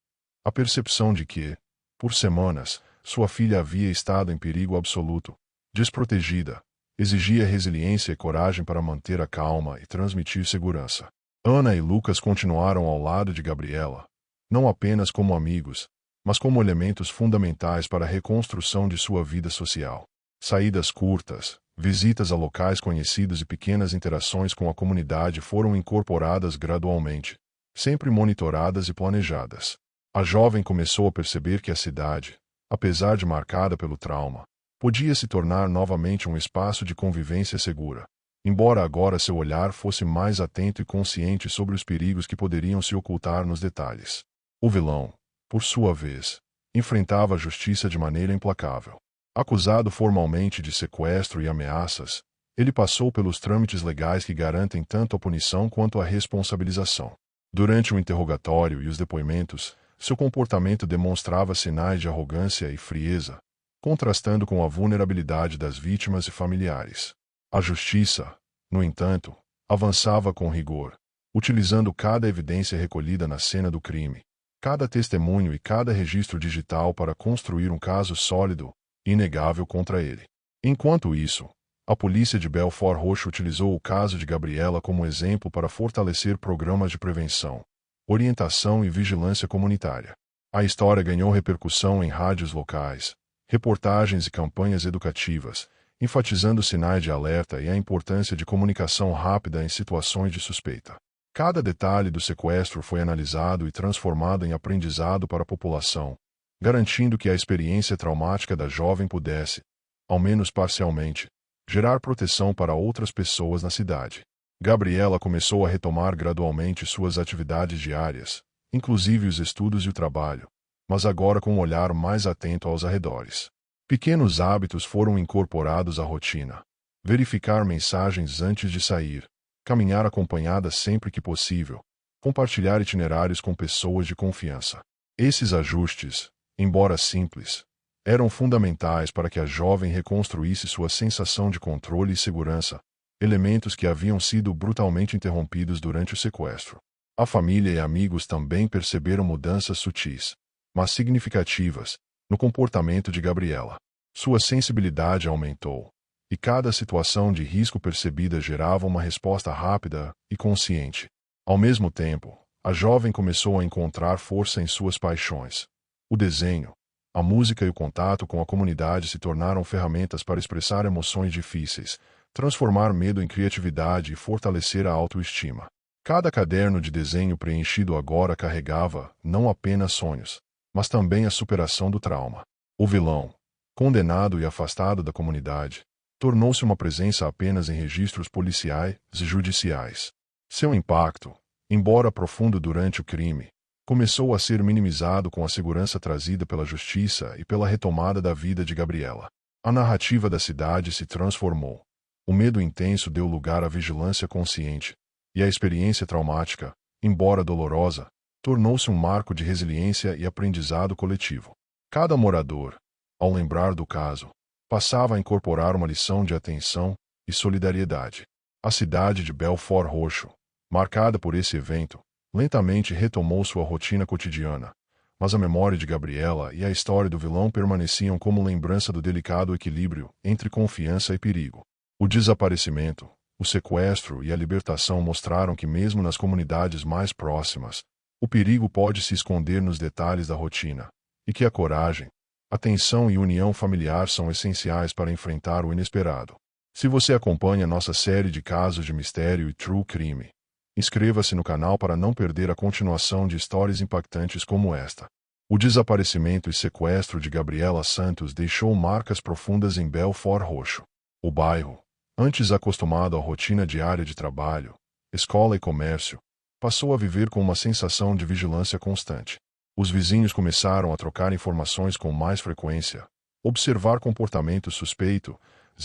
A percepção de que, por semanas, sua filha havia estado em perigo absoluto, desprotegida, exigia resiliência e coragem para manter a calma e transmitir segurança. Ana e Lucas continuaram ao lado de Gabriela, não apenas como amigos, mas como elementos fundamentais para a reconstrução de sua vida social. Saídas curtas, visitas a locais conhecidos e pequenas interações com a comunidade foram incorporadas gradualmente, sempre monitoradas e planejadas. A jovem começou a perceber que a cidade, apesar de marcada pelo trauma, podia se tornar novamente um espaço de convivência segura, embora agora seu olhar fosse mais atento e consciente sobre os perigos que poderiam se ocultar nos detalhes. O vilão, por sua vez, enfrentava a justiça de maneira implacável. Acusado formalmente de sequestro e ameaças, ele passou pelos trâmites legais que garantem tanto a punição quanto a responsabilização. Durante o interrogatório e os depoimentos, seu comportamento demonstrava sinais de arrogância e frieza, contrastando com a vulnerabilidade das vítimas e familiares. A justiça, no entanto, avançava com rigor, utilizando cada evidência recolhida na cena do crime, cada testemunho e cada registro digital para construir um caso sólido e inegável contra ele. Enquanto isso, a polícia de Belfort Roxo utilizou o caso de Gabriela como exemplo para fortalecer programas de prevenção, orientação e vigilância comunitária. A história ganhou repercussão em rádios locais, reportagens e campanhas educativas, enfatizando sinais de alerta e a importância de comunicação rápida em situações de suspeita. Cada detalhe do sequestro foi analisado e transformado em aprendizado para a população, garantindo que a experiência traumática da jovem pudesse, ao menos parcialmente, gerar proteção para outras pessoas na cidade. Gabriela começou a retomar gradualmente suas atividades diárias, inclusive os estudos e o trabalho, mas agora com um olhar mais atento aos arredores. Pequenos hábitos foram incorporados à rotina. Verificar mensagens antes de sair, caminhar acompanhada sempre que possível, compartilhar itinerários com pessoas de confiança. Esses ajustes, embora simples, eram fundamentais para que a jovem reconstruísse sua sensação de controle e segurança, elementos que haviam sido brutalmente interrompidos durante o sequestro. A família e amigos também perceberam mudanças sutis, mas significativas, no comportamento de Gabriela. Sua sensibilidade aumentou, e cada situação de risco percebida gerava uma resposta rápida e consciente. Ao mesmo tempo, a jovem começou a encontrar força em suas paixões. O desenho, a música e o contato com a comunidade se tornaram ferramentas para expressar emoções difíceis, transformar medo em criatividade e fortalecer a autoestima. Cada caderno de desenho preenchido agora carregava, não apenas sonhos, mas também a superação do trauma. O vilão, condenado e afastado da comunidade, tornou-se uma presença apenas em registros policiais e judiciais. Seu impacto, embora profundo durante o crime, começou a ser minimizado com a segurança trazida pela justiça e pela retomada da vida de Gabriela. A narrativa da cidade se transformou. O medo intenso deu lugar à vigilância consciente, e a experiência traumática, embora dolorosa, tornou-se um marco de resiliência e aprendizado coletivo. Cada morador, ao lembrar do caso, passava a incorporar uma lição de atenção e solidariedade. A cidade de Belford Roxo, marcada por esse evento, lentamente retomou sua rotina cotidiana, mas a memória de Gabriela e a história do vilão permaneciam como lembrança do delicado equilíbrio entre confiança e perigo. O desaparecimento, o sequestro e a libertação mostraram que mesmo nas comunidades mais próximas, o perigo pode se esconder nos detalhes da rotina, e que a coragem, atenção e união familiar são essenciais para enfrentar o inesperado. Se você acompanha nossa série de casos de mistério e true crime, inscreva-se no canal para não perder a continuação de histórias impactantes como esta. O desaparecimento e sequestro de Gabriela Santos deixou marcas profundas em Belford Roxo. O bairro, antes acostumado à rotina diária de trabalho, escola e comércio, passou a viver com uma sensação de vigilância constante. Os vizinhos começaram a trocar informações com mais frequência, observar comportamentos suspeitos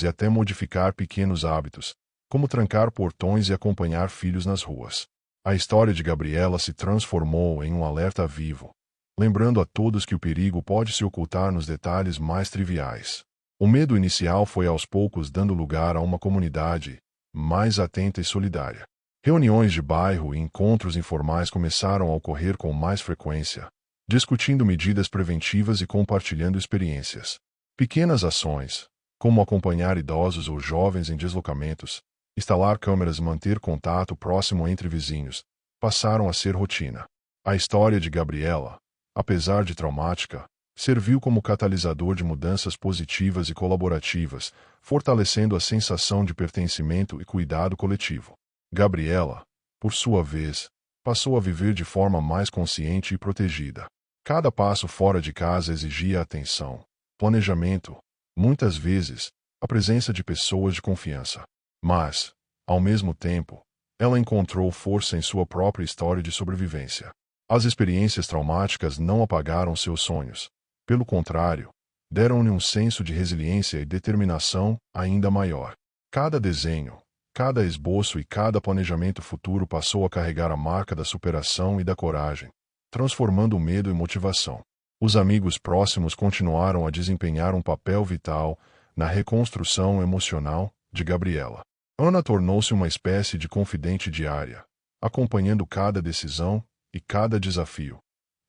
e até modificar pequenos hábitos, como trancar portões e acompanhar filhos nas ruas. A história de Gabriela se transformou em um alerta vivo, lembrando a todos que o perigo pode se ocultar nos detalhes mais triviais. O medo inicial foi aos poucos dando lugar a uma comunidade mais atenta e solidária. Reuniões de bairro e encontros informais começaram a ocorrer com mais frequência, discutindo medidas preventivas e compartilhando experiências. Pequenas ações, como acompanhar idosos ou jovens em deslocamentos, instalar câmeras e manter contato próximo entre vizinhos, passaram a ser rotina. A história de Gabriela, apesar de traumática, serviu como catalisador de mudanças positivas e colaborativas, fortalecendo a sensação de pertencimento e cuidado coletivo. Gabriela, por sua vez, passou a viver de forma mais consciente e protegida. Cada passo fora de casa exigia atenção, planejamento, muitas vezes, a presença de pessoas de confiança. Mas, ao mesmo tempo, ela encontrou força em sua própria história de sobrevivência. As experiências traumáticas não apagaram seus sonhos. Pelo contrário, deram-lhe um senso de resiliência e determinação ainda maior. Cada desenho, cada esboço e cada planejamento futuro passou a carregar a marca da superação e da coragem, transformando o medo em motivação. Os amigos próximos continuaram a desempenhar um papel vital na reconstrução emocional de Gabriela. Ana tornou-se uma espécie de confidente diária, acompanhando cada decisão e cada desafio,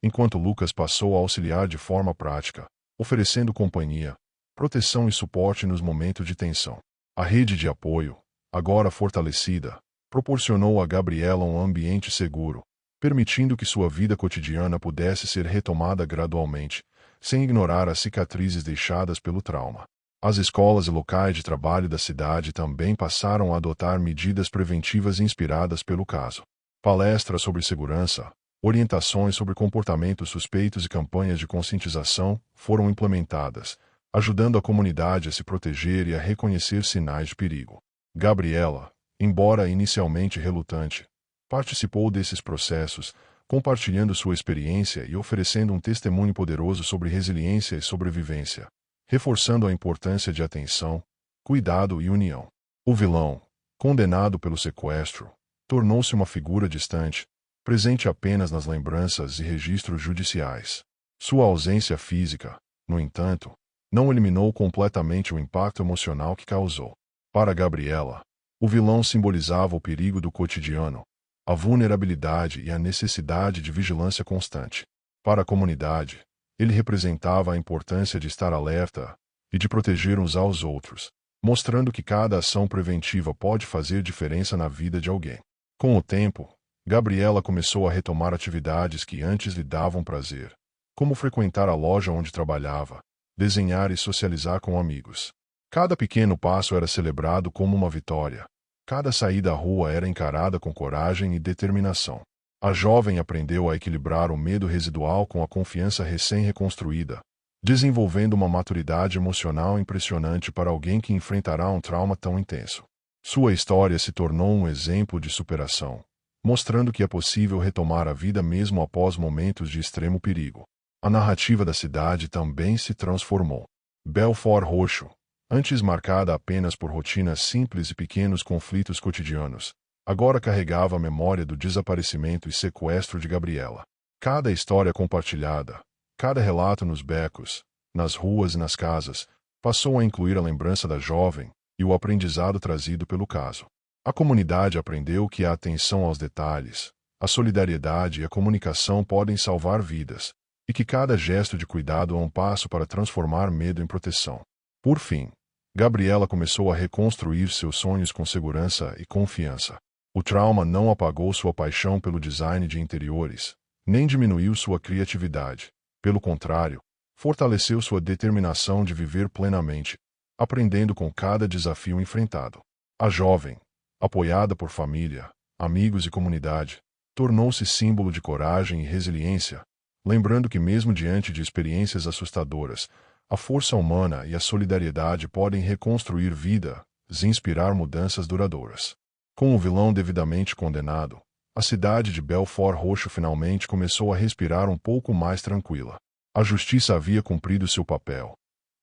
enquanto Lucas passou a auxiliar de forma prática, oferecendo companhia, proteção e suporte nos momentos de tensão. A rede de apoio, agora fortalecida, proporcionou a Gabriela um ambiente seguro, permitindo que sua vida cotidiana pudesse ser retomada gradualmente, sem ignorar as cicatrizes deixadas pelo trauma. As escolas e locais de trabalho da cidade também passaram a adotar medidas preventivas inspiradas pelo caso. Palestras sobre segurança, orientações sobre comportamentos suspeitos e campanhas de conscientização foram implementadas, ajudando a comunidade a se proteger e a reconhecer sinais de perigo. Gabriela, embora inicialmente relutante, participou desses processos, compartilhando sua experiência e oferecendo um testemunho poderoso sobre resiliência e sobrevivência, reforçando a importância de atenção, cuidado e união. O vilão, condenado pelo sequestro, tornou-se uma figura distante, presente apenas nas lembranças e registros judiciais. Sua ausência física, no entanto, não eliminou completamente o impacto emocional que causou. Para Gabriela, o vilão simbolizava o perigo do cotidiano, a vulnerabilidade e a necessidade de vigilância constante. Para a comunidade, ele representava a importância de estar alerta e de proteger uns aos outros, mostrando que cada ação preventiva pode fazer diferença na vida de alguém. Com o tempo, Gabriela começou a retomar atividades que antes lhe davam prazer, como frequentar a loja onde trabalhava, desenhar e socializar com amigos. Cada pequeno passo era celebrado como uma vitória. Cada saída à rua era encarada com coragem e determinação. A jovem aprendeu a equilibrar o medo residual com a confiança recém-reconstruída, desenvolvendo uma maturidade emocional impressionante para alguém que enfrentará um trauma tão intenso. Sua história se tornou um exemplo de superação, mostrando que é possível retomar a vida mesmo após momentos de extremo perigo. A narrativa da cidade também se transformou. Belford Roxo, antes marcada apenas por rotinas simples e pequenos conflitos cotidianos, agora carregava a memória do desaparecimento e sequestro de Gabriela. Cada história compartilhada, cada relato nos becos, nas ruas e nas casas, passou a incluir a lembrança da jovem e o aprendizado trazido pelo caso. A comunidade aprendeu que a atenção aos detalhes, a solidariedade e a comunicação podem salvar vidas, e que cada gesto de cuidado é um passo para transformar medo em proteção. Por fim, Gabriela começou a reconstruir seus sonhos com segurança e confiança. O trauma não apagou sua paixão pelo design de interiores, nem diminuiu sua criatividade. Pelo contrário, fortaleceu sua determinação de viver plenamente, aprendendo com cada desafio enfrentado. A jovem, apoiada por família, amigos e comunidade, tornou-se símbolo de coragem e resiliência, lembrando que mesmo diante de experiências assustadoras, a força humana e a solidariedade podem reconstruir vidas e inspirar mudanças duradouras. Com o vilão devidamente condenado, a cidade de Belfort Roxo finalmente começou a respirar um pouco mais tranquila. A justiça havia cumprido seu papel,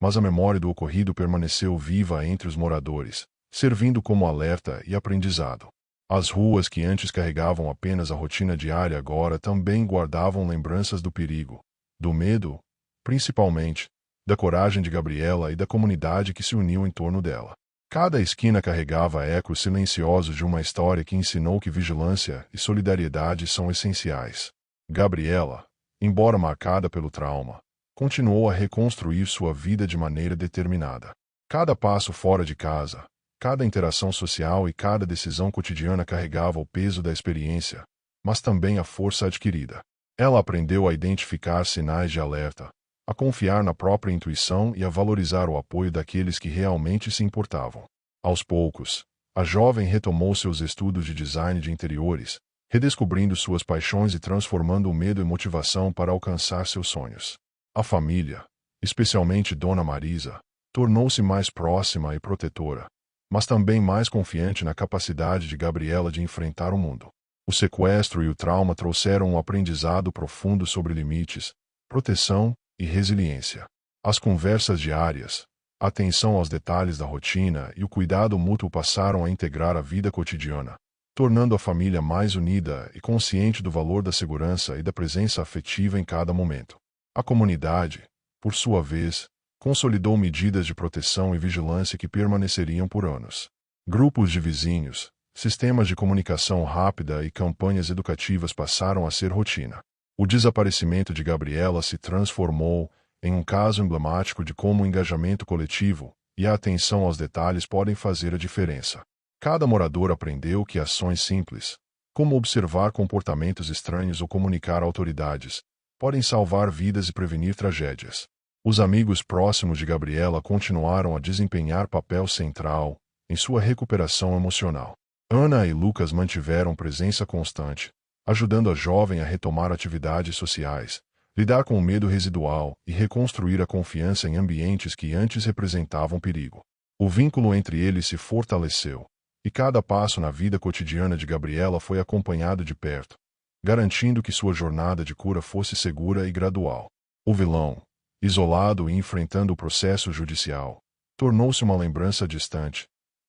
mas a memória do ocorrido permaneceu viva entre os moradores, servindo como alerta e aprendizado. As ruas que antes carregavam apenas a rotina diária agora também guardavam lembranças do perigo, do medo, principalmente, da coragem de Gabriela e da comunidade que se uniu em torno dela. Cada esquina carregava ecos silenciosos de uma história que ensinou que vigilância e solidariedade são essenciais. Gabriela, embora marcada pelo trauma, continuou a reconstruir sua vida de maneira determinada. Cada passo fora de casa, cada interação social e cada decisão cotidiana carregava o peso da experiência, mas também a força adquirida. Ela aprendeu a identificar sinais de alerta, a confiar na própria intuição e a valorizar o apoio daqueles que realmente se importavam. Aos poucos, a jovem retomou seus estudos de design de interiores, redescobrindo suas paixões e transformando o medo em motivação para alcançar seus sonhos. A família, especialmente Dona Marisa, tornou-se mais próxima e protetora, mas também mais confiante na capacidade de Gabriela de enfrentar o mundo. O sequestro e o trauma trouxeram um aprendizado profundo sobre limites, proteção e resiliência. As conversas diárias, a atenção aos detalhes da rotina e o cuidado mútuo passaram a integrar a vida cotidiana, tornando a família mais unida e consciente do valor da segurança e da presença afetiva em cada momento. A comunidade, por sua vez, consolidou medidas de proteção e vigilância que permaneceriam por anos. Grupos de vizinhos, sistemas de comunicação rápida e campanhas educativas passaram a ser rotina. O desaparecimento de Gabriela se transformou em um caso emblemático de como o engajamento coletivo e a atenção aos detalhes podem fazer a diferença. Cada morador aprendeu que ações simples, como observar comportamentos estranhos ou comunicar a autoridades, podem salvar vidas e prevenir tragédias. Os amigos próximos de Gabriela continuaram a desempenhar papel central em sua recuperação emocional. Ana e Lucas mantiveram presença constante, ajudando a jovem a retomar atividades sociais, lidar com o medo residual e reconstruir a confiança em ambientes que antes representavam perigo. O vínculo entre eles se fortaleceu, e cada passo na vida cotidiana de Gabriela foi acompanhado de perto, garantindo que sua jornada de cura fosse segura e gradual. O vilão, isolado e enfrentando o processo judicial, tornou-se uma lembrança distante,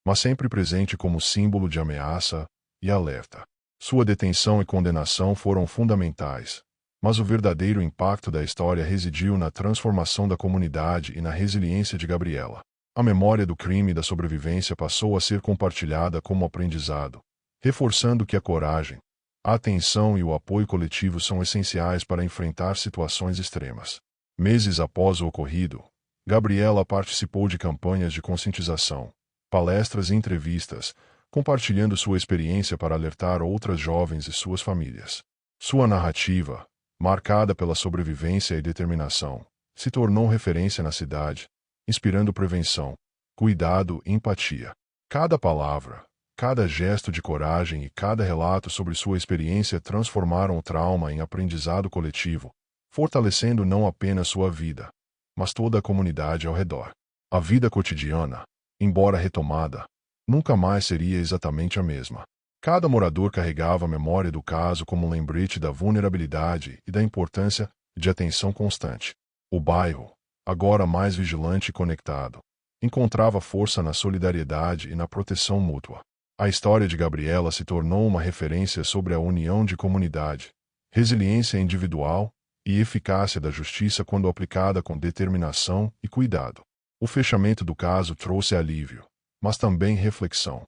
mas sempre presente como símbolo de ameaça e alerta. Sua detenção e condenação foram fundamentais, mas o verdadeiro impacto da história residiu na transformação da comunidade e na resiliência de Gabriela. A memória do crime e da sobrevivência passou a ser compartilhada como aprendizado, reforçando que a coragem, a atenção e o apoio coletivo são essenciais para enfrentar situações extremas. Meses após o ocorrido, Gabriela participou de campanhas de conscientização, palestras e entrevistas, compartilhando sua experiência para alertar outras jovens e suas famílias. Sua narrativa, marcada pela sobrevivência e determinação, se tornou referência na cidade, inspirando prevenção, cuidado e empatia. Cada palavra, cada gesto de coragem e cada relato sobre sua experiência transformaram o trauma em aprendizado coletivo, fortalecendo não apenas sua vida, mas toda a comunidade ao redor. A vida cotidiana, embora retomada, nunca mais seria exatamente a mesma. Cada morador carregava a memória do caso como um lembrete da vulnerabilidade e da importância de atenção constante. O bairro, agora mais vigilante e conectado, encontrava força na solidariedade e na proteção mútua. A história de Gabriela se tornou uma referência sobre a união de comunidade, resiliência individual e eficácia da justiça quando aplicada com determinação e cuidado. O fechamento do caso trouxe alívio, mas também reflexão.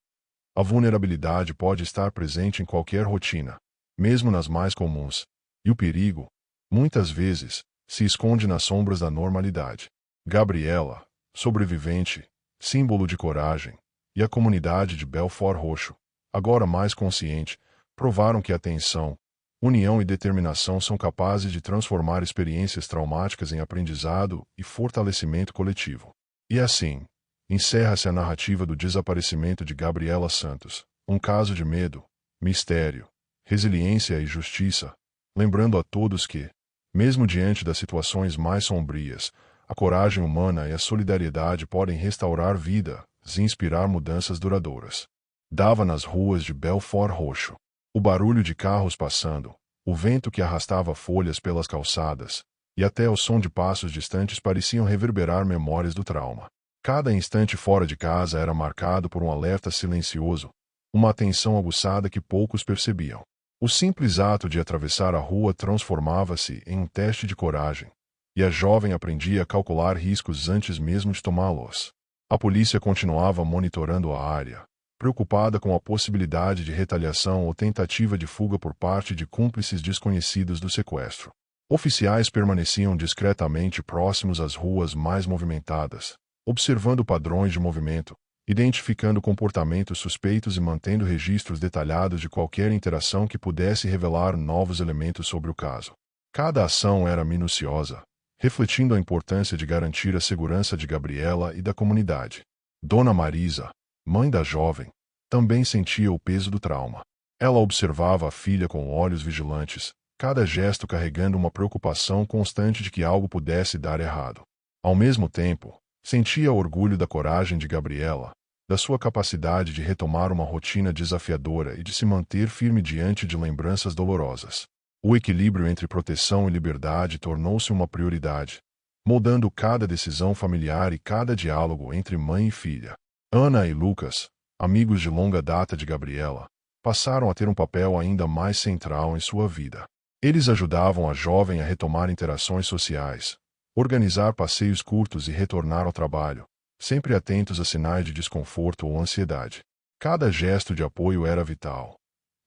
A vulnerabilidade pode estar presente em qualquer rotina, mesmo nas mais comuns, e o perigo, muitas vezes, se esconde nas sombras da normalidade. Gabriela, sobrevivente, símbolo de coragem, e a comunidade de Belford Roxo, agora mais consciente, provaram que atenção, união e determinação são capazes de transformar experiências traumáticas em aprendizado e fortalecimento coletivo. E assim, encerra-se a narrativa do desaparecimento de Gabriela Santos, um caso de medo, mistério, resiliência e justiça, lembrando a todos que, mesmo diante das situações mais sombrias, a coragem humana e a solidariedade podem restaurar vidas e inspirar mudanças duradouras. Dava nas ruas de Belford Roxo. O barulho de carros passando, o vento que arrastava folhas pelas calçadas, e até o som de passos distantes pareciam reverberar memórias do trauma. Cada instante fora de casa era marcado por um alerta silencioso, uma atenção aguçada que poucos percebiam. O simples ato de atravessar a rua transformava-se em um teste de coragem, e a jovem aprendia a calcular riscos antes mesmo de tomá-los. A polícia continuava monitorando a área, preocupada com a possibilidade de retaliação ou tentativa de fuga por parte de cúmplices desconhecidos do sequestro. Oficiais permaneciam discretamente próximos às ruas mais movimentadas, observando padrões de movimento, identificando comportamentos suspeitos e mantendo registros detalhados de qualquer interação que pudesse revelar novos elementos sobre o caso. Cada ação era minuciosa, refletindo a importância de garantir a segurança de Gabriela e da comunidade. Dona Marisa, mãe da jovem, também sentia o peso do trauma. Ela observava a filha com olhos vigilantes, cada gesto carregando uma preocupação constante de que algo pudesse dar errado. Ao mesmo tempo, sentia orgulho da coragem de Gabriela, da sua capacidade de retomar uma rotina desafiadora e de se manter firme diante de lembranças dolorosas. O equilíbrio entre proteção e liberdade tornou-se uma prioridade, moldando cada decisão familiar e cada diálogo entre mãe e filha. Ana e Lucas, amigos de longa data de Gabriela, passaram a ter um papel ainda mais central em sua vida. Eles ajudavam a jovem a retomar interações sociais, organizar passeios curtos e retornar ao trabalho, sempre atentos a sinais de desconforto ou ansiedade. Cada gesto de apoio era vital.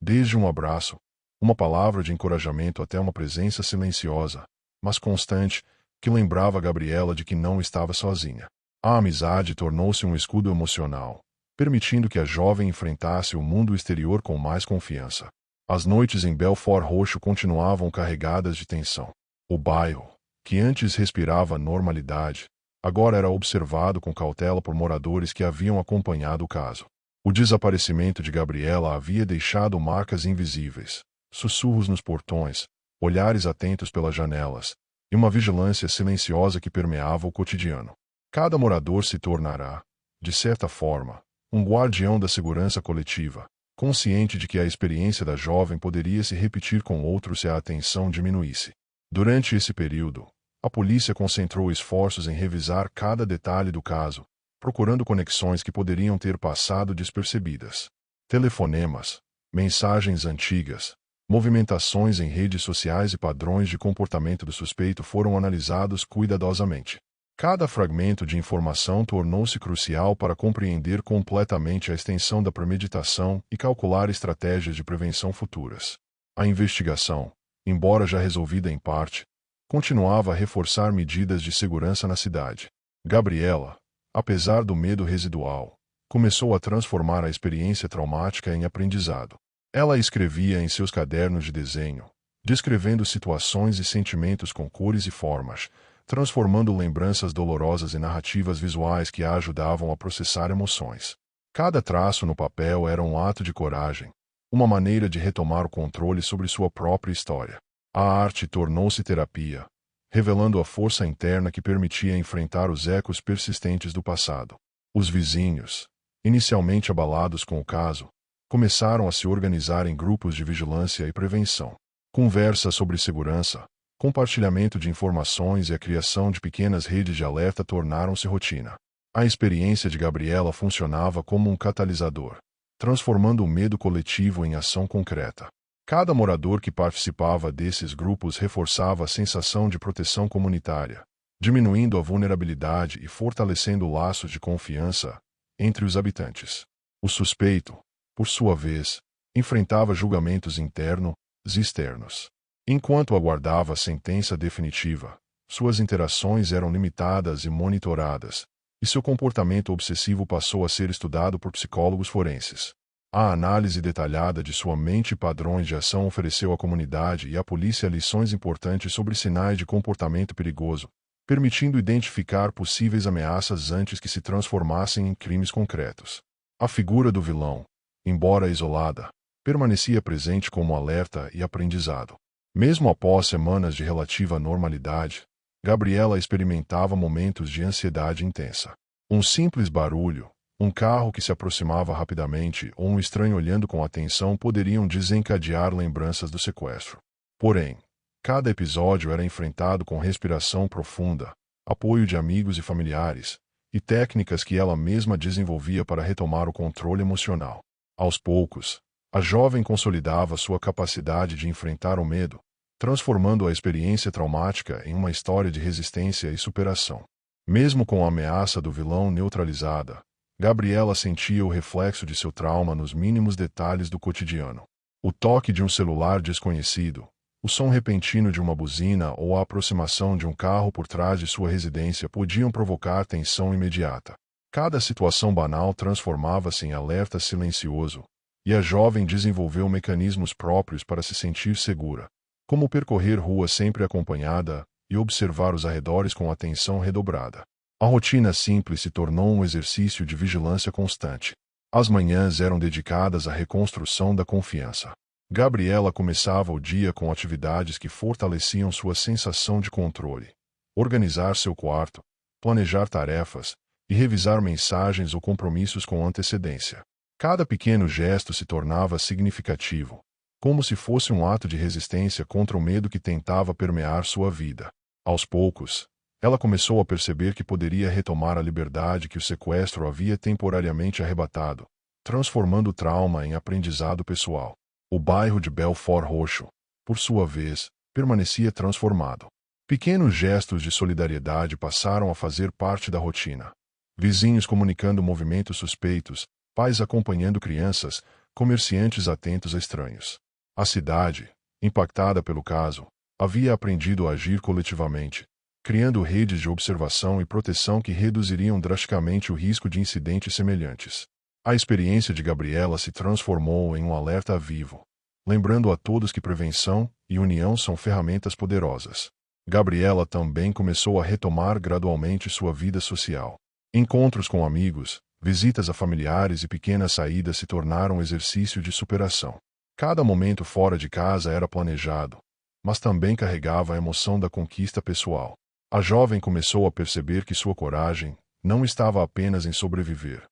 Desde um abraço, uma palavra de encorajamento até uma presença silenciosa, mas constante, que lembrava Gabriela de que não estava sozinha. A amizade tornou-se um escudo emocional, permitindo que a jovem enfrentasse o mundo exterior com mais confiança. As noites em Belford Roxo continuavam carregadas de tensão. O bairro, que antes respirava normalidade, agora era observado com cautela por moradores que haviam acompanhado o caso. O desaparecimento de Gabriela havia deixado marcas invisíveis, sussurros nos portões, olhares atentos pelas janelas, e uma vigilância silenciosa que permeava o cotidiano. Cada morador se tornará, de certa forma, um guardião da segurança coletiva, consciente de que a experiência da jovem poderia se repetir com outros se a atenção diminuísse. Durante esse período, a polícia concentrou esforços em revisar cada detalhe do caso, procurando conexões que poderiam ter passado despercebidas. Telefonemas, mensagens antigas, movimentações em redes sociais e padrões de comportamento do suspeito foram analisados cuidadosamente. Cada fragmento de informação tornou-se crucial para compreender completamente a extensão da premeditação e calcular estratégias de prevenção futuras. A investigação, embora já resolvida em parte, continuava a reforçar medidas de segurança na cidade. Gabriela, apesar do medo residual, começou a transformar a experiência traumática em aprendizado. Ela escrevia em seus cadernos de desenho, descrevendo situações e sentimentos com cores e formas, transformando lembranças dolorosas em narrativas visuais que a ajudavam a processar emoções. Cada traço no papel era um ato de coragem, uma maneira de retomar o controle sobre sua própria história. A arte tornou-se terapia, revelando a força interna que permitia enfrentar os ecos persistentes do passado. Os vizinhos, inicialmente abalados com o caso, começaram a se organizar em grupos de vigilância e prevenção. Conversas sobre segurança, compartilhamento de informações e a criação de pequenas redes de alerta tornaram-se rotina. A experiência de Gabriela funcionava como um catalisador, transformando o medo coletivo em ação concreta. Cada morador que participava desses grupos reforçava a sensação de proteção comunitária, diminuindo a vulnerabilidade e fortalecendo laços de confiança entre os habitantes. O suspeito, por sua vez, enfrentava julgamentos internos e externos. Enquanto aguardava a sentença definitiva, suas interações eram limitadas e monitoradas, e seu comportamento obsessivo passou a ser estudado por psicólogos forenses. A análise detalhada de sua mente e padrões de ação ofereceu à comunidade e à polícia lições importantes sobre sinais de comportamento perigoso, permitindo identificar possíveis ameaças antes que se transformassem em crimes concretos. A figura do vilão, embora isolada, permanecia presente como alerta e aprendizado. Mesmo após semanas de relativa normalidade, Gabriela experimentava momentos de ansiedade intensa. Um simples barulho, um carro que se aproximava rapidamente ou um estranho olhando com atenção poderiam desencadear lembranças do sequestro. Porém, cada episódio era enfrentado com respiração profunda, apoio de amigos e familiares, e técnicas que ela mesma desenvolvia para retomar o controle emocional. Aos poucos, a jovem consolidava sua capacidade de enfrentar o medo, transformando a experiência traumática em uma história de resistência e superação. Mesmo com a ameaça do vilão neutralizada, Gabriela sentia o reflexo de seu trauma nos mínimos detalhes do cotidiano. O toque de um celular desconhecido, o som repentino de uma buzina ou a aproximação de um carro por trás de sua residência podiam provocar tensão imediata. Cada situação banal transformava-se em alerta silencioso, e a jovem desenvolveu mecanismos próprios para se sentir segura, como percorrer ruas sempre acompanhada e observar os arredores com atenção redobrada. A rotina simples se tornou um exercício de vigilância constante. As manhãs eram dedicadas à reconstrução da confiança. Gabriela começava o dia com atividades que fortaleciam sua sensação de controle. Organizar seu quarto, planejar tarefas e revisar mensagens ou compromissos com antecedência. Cada pequeno gesto se tornava significativo, como se fosse um ato de resistência contra o medo que tentava permear sua vida. Aos poucos, ela começou a perceber que poderia retomar a liberdade que o sequestro havia temporariamente arrebatado, transformando o trauma em aprendizado pessoal. O bairro de Belfort Roxo, por sua vez, permanecia transformado. Pequenos gestos de solidariedade passaram a fazer parte da rotina. Vizinhos comunicando movimentos suspeitos, pais acompanhando crianças, comerciantes atentos a estranhos. A cidade, impactada pelo caso, havia aprendido a agir coletivamente, criando redes de observação e proteção que reduziriam drasticamente o risco de incidentes semelhantes. A experiência de Gabriela se transformou em um alerta vivo, lembrando a todos que prevenção e união são ferramentas poderosas. Gabriela também começou a retomar gradualmente sua vida social. Encontros com amigos, visitas a familiares e pequenas saídas se tornaram um exercício de superação. Cada momento fora de casa era planejado, mas também carregava a emoção da conquista pessoal. A jovem começou a perceber que sua coragem não estava apenas em sobreviver,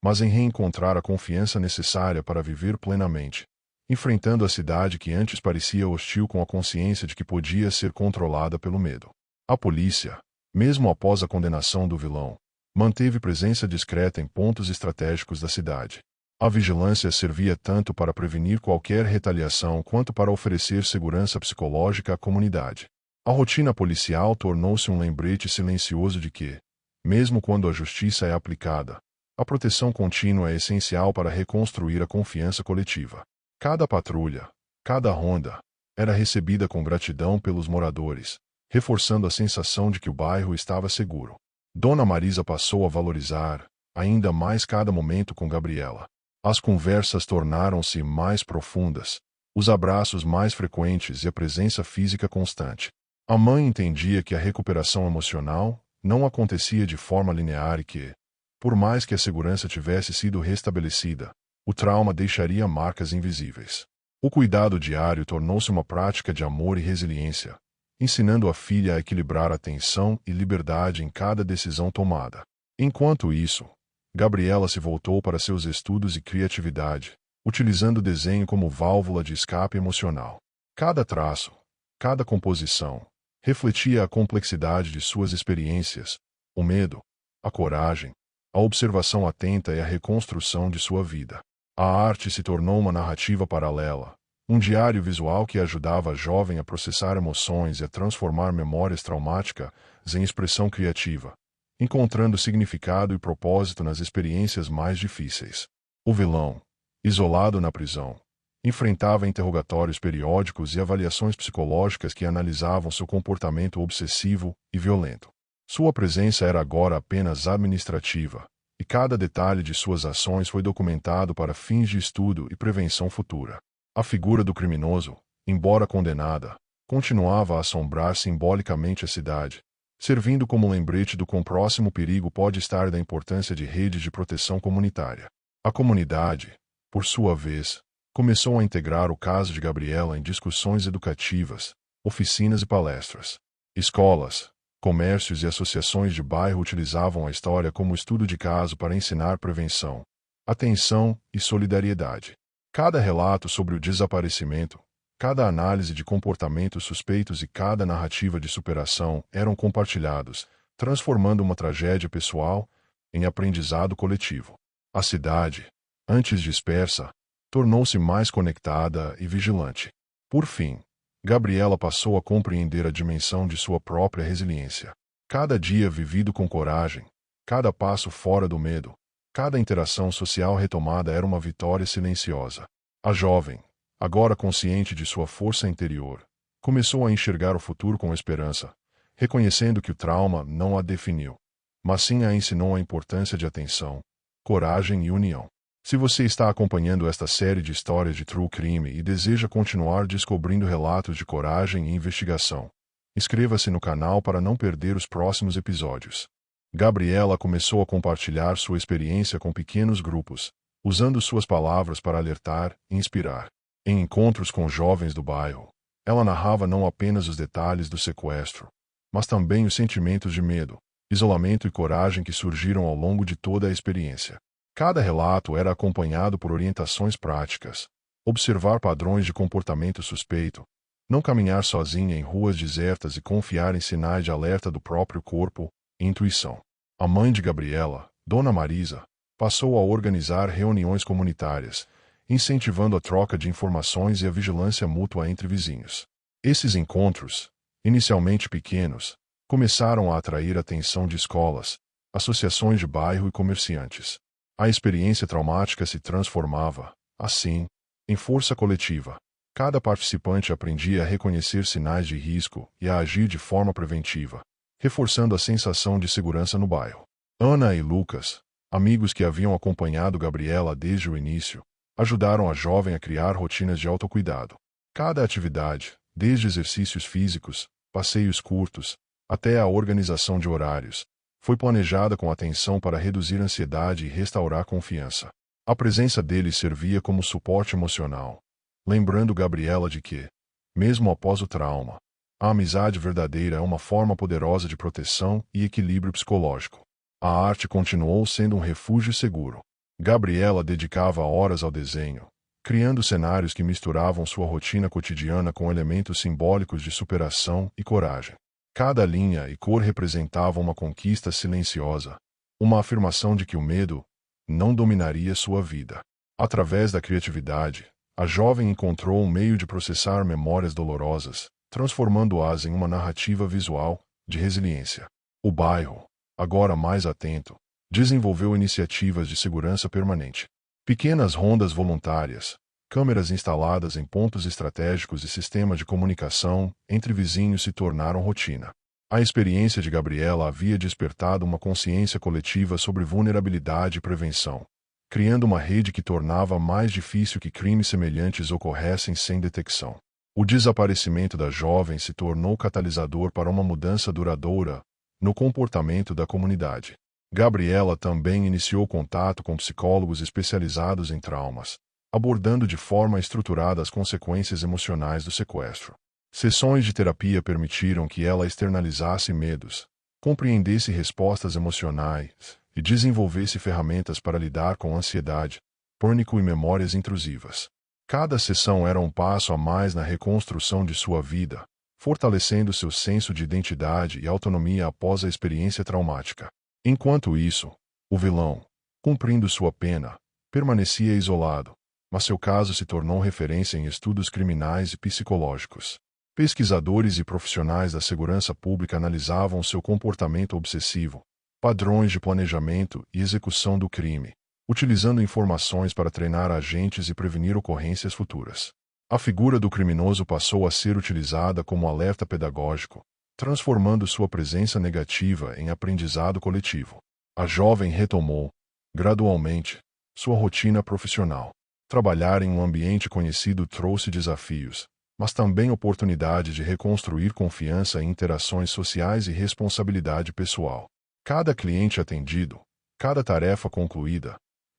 mas em reencontrar a confiança necessária para viver plenamente, enfrentando a cidade que antes parecia hostil com a consciência de que podia ser controlada pelo medo. A polícia, mesmo após a condenação do vilão, manteve presença discreta em pontos estratégicos da cidade. A vigilância servia tanto para prevenir qualquer retaliação quanto para oferecer segurança psicológica à comunidade. A rotina policial tornou-se um lembrete silencioso de que, mesmo quando a justiça é aplicada, a proteção contínua é essencial para reconstruir a confiança coletiva. Cada patrulha, cada ronda, era recebida com gratidão pelos moradores, reforçando a sensação de que o bairro estava seguro. Dona Marisa passou a valorizar ainda mais cada momento com Gabriela. As conversas tornaram-se mais profundas, os abraços mais frequentes e a presença física constante. A mãe entendia que a recuperação emocional não acontecia de forma linear e que, por mais que a segurança tivesse sido restabelecida, o trauma deixaria marcas invisíveis. O cuidado diário tornou-se uma prática de amor e resiliência, ensinando a filha a equilibrar atenção e liberdade em cada decisão tomada. Enquanto isso, Gabriela se voltou para seus estudos e criatividade, utilizando o desenho como válvula de escape emocional. Cada traço, cada composição, refletia a complexidade de suas experiências, o medo, a coragem, a observação atenta e a reconstrução de sua vida. A arte se tornou uma narrativa paralela, Um diário visual que ajudava a jovem a processar emoções e a transformar memórias traumáticas em expressão criativa, encontrando significado e propósito nas experiências mais difíceis. O vilão, isolado na prisão, enfrentava interrogatórios periódicos e avaliações psicológicas que analisavam seu comportamento obsessivo e violento. Sua presença era agora apenas administrativa, e cada detalhe de suas ações foi documentado para fins de estudo e prevenção futura. A figura do criminoso, embora condenada, continuava a assombrar simbolicamente a cidade, servindo como lembrete do quão próximo o perigo pode estar da importância de redes de proteção comunitária. A comunidade, por sua vez, começou a integrar o caso de Gabriela em discussões educativas, oficinas e palestras. Escolas, comércios e associações de bairro utilizavam a história como estudo de caso para ensinar prevenção, atenção e solidariedade. Cada relato sobre o desaparecimento, cada análise de comportamentos suspeitos e cada narrativa de superação eram compartilhados, transformando uma tragédia pessoal em aprendizado coletivo. A cidade, antes dispersa, tornou-se mais conectada e vigilante. Por fim, Gabriela passou a compreender a dimensão de sua própria resiliência. Cada dia vivido com coragem, cada passo fora do medo, cada interação social retomada era uma vitória silenciosa. A jovem, agora consciente de sua força interior, começou a enxergar o futuro com esperança, reconhecendo que o trauma não a definiu, mas sim a ensinou a importância de atenção, coragem e união. Se você está acompanhando esta série de histórias de true crime e deseja continuar descobrindo relatos de coragem e investigação, inscreva-se no canal para não perder os próximos episódios. Gabriela começou a compartilhar sua experiência com pequenos grupos, usando suas palavras para alertar e inspirar. Em encontros com jovens do bairro, ela narrava não apenas os detalhes do sequestro, mas também os sentimentos de medo, isolamento e coragem que surgiram ao longo de toda a experiência. Cada relato era acompanhado por orientações práticas: observar padrões de comportamento suspeito, não caminhar sozinha em ruas desertas e confiar em sinais de alerta do próprio corpo e intuição. A mãe de Gabriela, Dona Marisa, passou a organizar reuniões comunitárias, incentivando a troca de informações e a vigilância mútua entre vizinhos. Esses encontros, inicialmente pequenos, começaram a atrair a atenção de escolas, associações de bairro e comerciantes. A experiência traumática se transformava, assim, em força coletiva. Cada participante aprendia a reconhecer sinais de risco e a agir de forma preventiva, reforçando a sensação de segurança no bairro. Ana e Lucas, amigos que haviam acompanhado Gabriela desde o início, ajudaram a jovem a criar rotinas de autocuidado. Cada atividade, desde exercícios físicos, passeios curtos, até a organização de horários, foi planejada com atenção para reduzir a ansiedade e restaurar a confiança. A presença deles servia como suporte emocional, lembrando Gabriela de que, mesmo após o trauma, a amizade verdadeira é uma forma poderosa de proteção e equilíbrio psicológico. A arte continuou sendo um refúgio seguro. Gabriela dedicava horas ao desenho, criando cenários que misturavam sua rotina cotidiana com elementos simbólicos de superação e coragem. Cada linha e cor representava uma conquista silenciosa, uma afirmação de que o medo não dominaria sua vida. Através da criatividade, a jovem encontrou um meio de processar memórias dolorosas, transformando-as em uma narrativa visual de resiliência. O bairro, agora mais atento, desenvolveu iniciativas de segurança permanente. Pequenas rondas voluntárias, câmeras instaladas em pontos estratégicos e sistemas de comunicação entre vizinhos se tornaram rotina. A experiência de Gabriela havia despertado uma consciência coletiva sobre vulnerabilidade e prevenção, criando uma rede que tornava mais difícil que crimes semelhantes ocorressem sem detecção. O desaparecimento da jovem se tornou catalisador para uma mudança duradoura no comportamento da comunidade. Gabriela também iniciou contato com psicólogos especializados em traumas, abordando de forma estruturada as consequências emocionais do sequestro. Sessões de terapia permitiram que ela externalizasse medos, compreendesse respostas emocionais e desenvolvesse ferramentas para lidar com ansiedade, pânico e memórias intrusivas. Cada sessão era um passo a mais na reconstrução de sua vida, fortalecendo seu senso de identidade e autonomia após a experiência traumática. Enquanto isso, o vilão, cumprindo sua pena, permanecia isolado, mas seu caso se tornou referência em estudos criminais e psicológicos. Pesquisadores e profissionais da segurança pública analisavam seu comportamento obsessivo, padrões de planejamento e execução do crime, utilizando informações para treinar agentes e prevenir ocorrências futuras. A figura do criminoso passou a ser utilizada como alerta pedagógico, transformando sua presença negativa em aprendizado coletivo. A jovem retomou, gradualmente, sua rotina profissional. Trabalhar em um ambiente conhecido trouxe desafios, mas também oportunidade de reconstruir confiança em interações sociais e responsabilidade pessoal. Cada cliente atendido, cada tarefa concluída,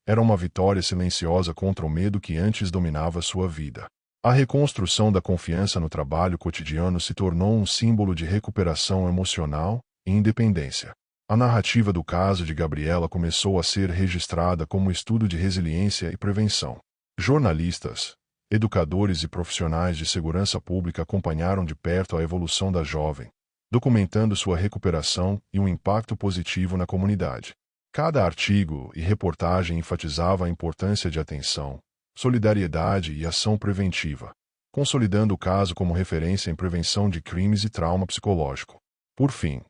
era uma vitória silenciosa contra o medo que antes dominava sua vida. A reconstrução da confiança no trabalho cotidiano se tornou um símbolo de recuperação emocional e independência. A narrativa do caso de Gabriela começou a ser registrada como estudo de resiliência e prevenção. Jornalistas, educadores e profissionais de segurança pública acompanharam de perto a evolução da jovem, documentando sua recuperação e um impacto positivo na comunidade. Cada artigo e reportagem enfatizava a importância de atenção, solidariedade e ação preventiva, consolidando o caso como referência em prevenção de crimes e trauma psicológico. Por fim,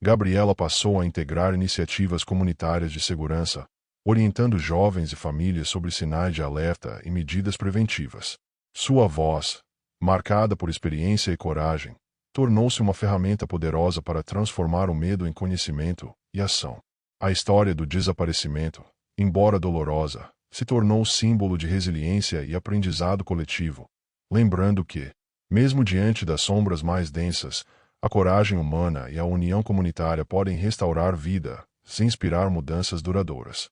Gabriela passou a integrar iniciativas comunitárias de segurança, orientando jovens e famílias sobre sinais de alerta e medidas preventivas. Sua voz, marcada por experiência e coragem, tornou-se uma ferramenta poderosa para transformar o medo em conhecimento e ação. A história do desaparecimento, embora dolorosa, se tornou símbolo de resiliência e aprendizado coletivo, lembrando que, mesmo diante das sombras mais densas, a coragem humana e a união comunitária podem restaurar vida, se inspirar mudanças duradouras.